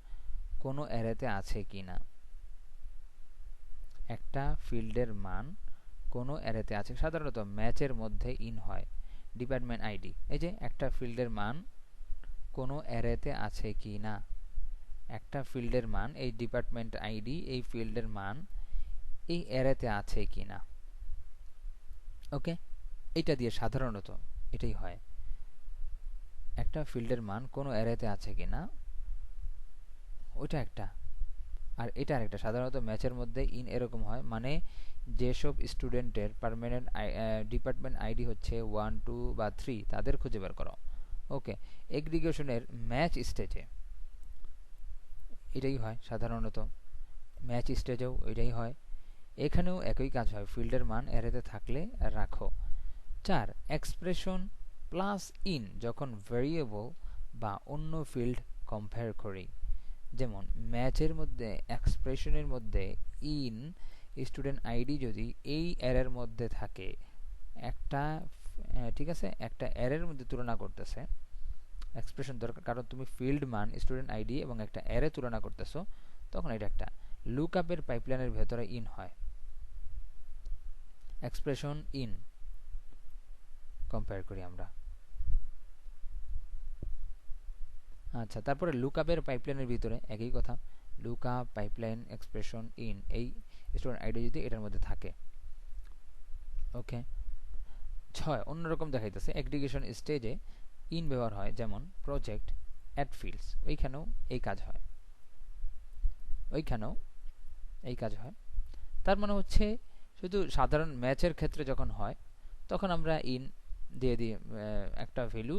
কোনো অ্যারেতে আছে কিনা, একটা ফিল্ডের মান কোনো অ্যারেতে আছে। সাধারণত ম্যাচের মধ্যে ইন হয় ডিপার্টমেন্ট আইডি, এই যে একটা ফিল্ডের মান কোনো অ্যারেতে আছে কিনা, একটা ফিল্ডের মান, এই ডিপার্টমেন্ট আইডি, এই ফিল্ডের মান এই অ্যারেতে আছে কিনা। ওকে, এটা দিয়ে সাধারণত এটাই হয়, একটা ফিল্ডের মান কোনো অ্যারেতে আছে কিনা ওইটা একটা, আর এটা আরেকটা। সাধারণত ম্যাচের মধ্যে ইন এরকম হয়, মানে যেসব স্টুডেন্টের পার্মানেন্ট ডিপার্টমেন্ট আইডি হচ্ছে 1 2 বা 3 তাদের খুঁজে বের করো। ওকে, এগ্রিগেশনের ম্যাচ স্টেজে এটাই হয় সাধারণত, ম্যাচ স্টেজেও এটাই হয়, এখানেও একই কাজ হয়, ফিল্ডের মান অ্যারেতে থাকলে রাখো। 4, এক্সপ্রেশন প্লাস ইন যখন ভেরিয়েবল বা অন্য ফিল্ড কম্পেয়ার করি, যেমন ম্যাচের মধ্যে এক্সপ্রেশনের মধ্যে ইন স্টুডেন্ট আইডি যদি এই অ্যারের মধ্যে থাকে, একটা ঠিক আছে, একটা অ্যারের মধ্যে তুলনা করতেছে, এক্সপ্রেশন দরকার কারণ তুমি ফিল্ড মান স্টুডেন্ট আইডি এবং একটা অ্যারে তুলনা করতেছো, তখন এটা একটা লুকআপের পাইপলাইনের ভেতরে ইন হয়, এক্সপ্রেশন ইন কম্পেয়ার করি আমরা। আচ্ছা, তারপরে লুকআপের পাইপলাইনের ভিতরে একই কথা, লুকআপ পাইপলাইন এক্সপ্রেশন ইন, এই স্টুডেন্ট আইডি যদি এটার মধ্যে থাকে। ওকে, 6, অন্যরকম দেখাইতেছে, এগ্রিগেশন স্টেজে ইন ব্যবহার হয়, যেমন প্রজেক্ট অ্যাড ফিল্ডস, ওইখানেও এই কাজ হয়, ওইখানেও এই কাজ হয়। তার মানে হচ্ছে শুধু সাধারণ ম্যাচের ক্ষেত্রে যখন হয় তখন আমরা ইন দিয়ে দিই একটা ভ্যালু,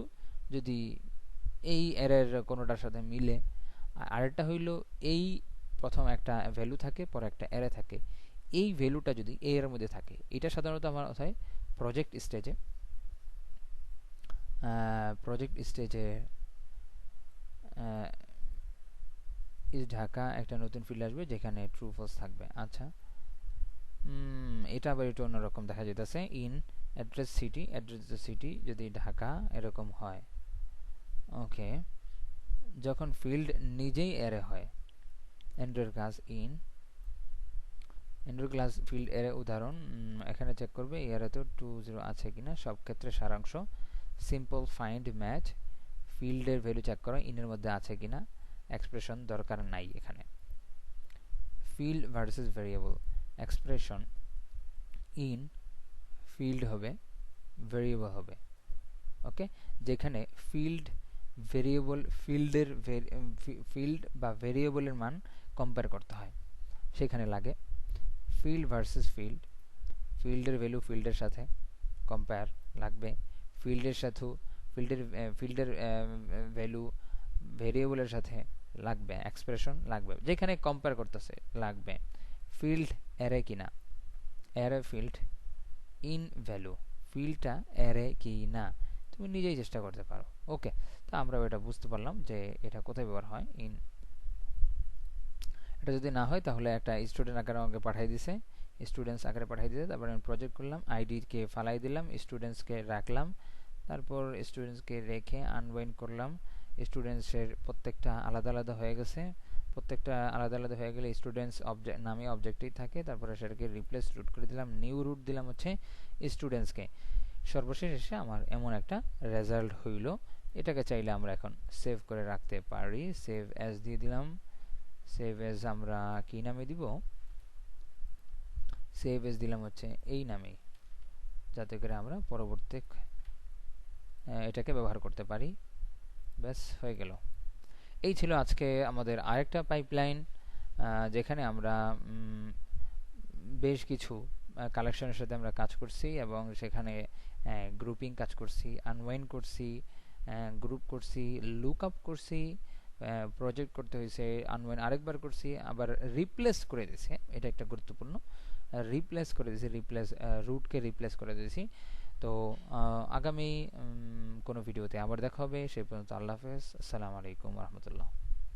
যদি এই অ্যারের কোনোটার সাথে মিলে। আরেকটা হইল এই প্রথম একটা ভ্যালু থাকে, পরে একটা অ্যারে থাকে, এই ভ্যালুটা যদি এই এর মধ্যে থাকে, এটা সাধারণত আমার হয় প্রজেক্ট স্টেজে। প্রজেক্ট স্টেজে ইজ ঢাকা একটা নতুন ফিল্ড আসবে যেখানে ট্রু ফলস থাকবে। আচ্ছা, এটা আবার একটু অন্যরকম দেখা যেতেছে, in address city, address city যদি ঢাকা এরকম হয়। ওকে, যখন ফিল্ড নিজেই অ্যারে হয়, Android class in, Android class field array উদাহরণ এখানে চেক করবে এর তো 20 আছে কিনা, সব ক্ষেত্রে সারাংশ, সিম্পল ফাইন্ড ম্যাচ, ফিল্ডের ভ্যালু চেক করো ইনের মধ্যে আছে কিনা, এক্সপ্রেশন দরকার নাই এখানে। Field versus variable, expression in field হবে, ভেরিয়েবল হবে। ওকে, যেখানে ফিল্ড ভেরিয়েবল, ফিল্ডের ফিল্ড বা ভেরিয়েবলের মান কম্পেয়ার করতে হয়, সেখানে লাগে ফিল্ড ভার্সেস ফিল্ড, ফিল্ডের ভ্যালু ফিল্ডের সাথে কম্পেয়ার লাগবে, ফিল্ডের সাথে ফিল্ডের ভ্যালু ভেরিয়েবলের সাথে লাগবে, এক্সপ্রেশন লাগবে, যেখানে কম্পেয়ার করতেছে লাগবে ফিল্ড অ্যারে কিনা, অ্যারে ফিল্ড ইন ভ্যালু, ফিল্ডটা অ্যারে কি না তুমি নিজেই চেষ্টা করতে পারো। ওকে, তো আমরা এটা বুঝতে পারলাম যে এটা কোথায় ব্যবহার হয়, ইন। এটা যদি না হয় তাহলে একটা স্টুডেন্ট আকারে আমাকে পাঠিয়ে দিছে, স্টুডেন্টস আকারে পাঠিয়ে দিতে, তারপরে আমি প্রজেক্ট করলাম, আইডিকে ফালাই দিলাম, স্টুডেন্টসকে রাখলাম, তারপর স্টুডেন্টসকে রেখে আনবাইন্ড করলাম, স্টুডেন্টসের প্রত্যেকটা আলাদা আলাদা হয়ে গেছে, প্রত্যেকটা আলাদা আলাদা হয়ে গেলে স্টুডেন্টস অবজেক্ট নামে অবজেক্টেই থাকে, তারপরে সেটাকে রিপ্লেস রুট করে দিলাম, নিউ রুট দিলাম হচ্ছে স্টুডেন্টসকে, সর্বশেষ এসে আমার এমন একটা রেজাল্ট হইল। এটাকে চাইলে আমরা এখন সেভ করে রাখতে পারি, সেভ অ্যাজ দিয়ে দিলাম, সেভ এজ আমরা কি নামে দিব, সেভ এজ দিলাম হচ্ছে এই নামেই, যাতে করে আমরা পরবর্তী এটাকে ব্যবহার করতে পারি। ব্যাস হয়ে গেল। এই ছিল আজকে আমাদের আরেকটা পাইপলাইন, যেখানে আমরা বেশ কিছু কালেকশনের সাথে আমরা কাজ করছি এবং সেখানে গ্রুপিং কাজ করছি, আনওয়াইন্ড করছি, গ্রুপ করছি, লুক আপ করছি, প্রজেক্ট করতে হয়েছে, আনওয়াইন্ড আরেকবার করছি, আবার রিপ্লেস করে দিয়েছি, এটা একটা গুরুত্বপূর্ণ, রিপ্লেস করে দিয়েছি, রিপ্লেস রুটকে রিপ্লেস করে দিয়েছি। তো আগামী কোনো ভিডিওতে আবার দেখা হবে, সেই পর্যন্ত আল্লাহ হাফেজ, আসসালামু আলাইকুম রহমতুল্লাহ।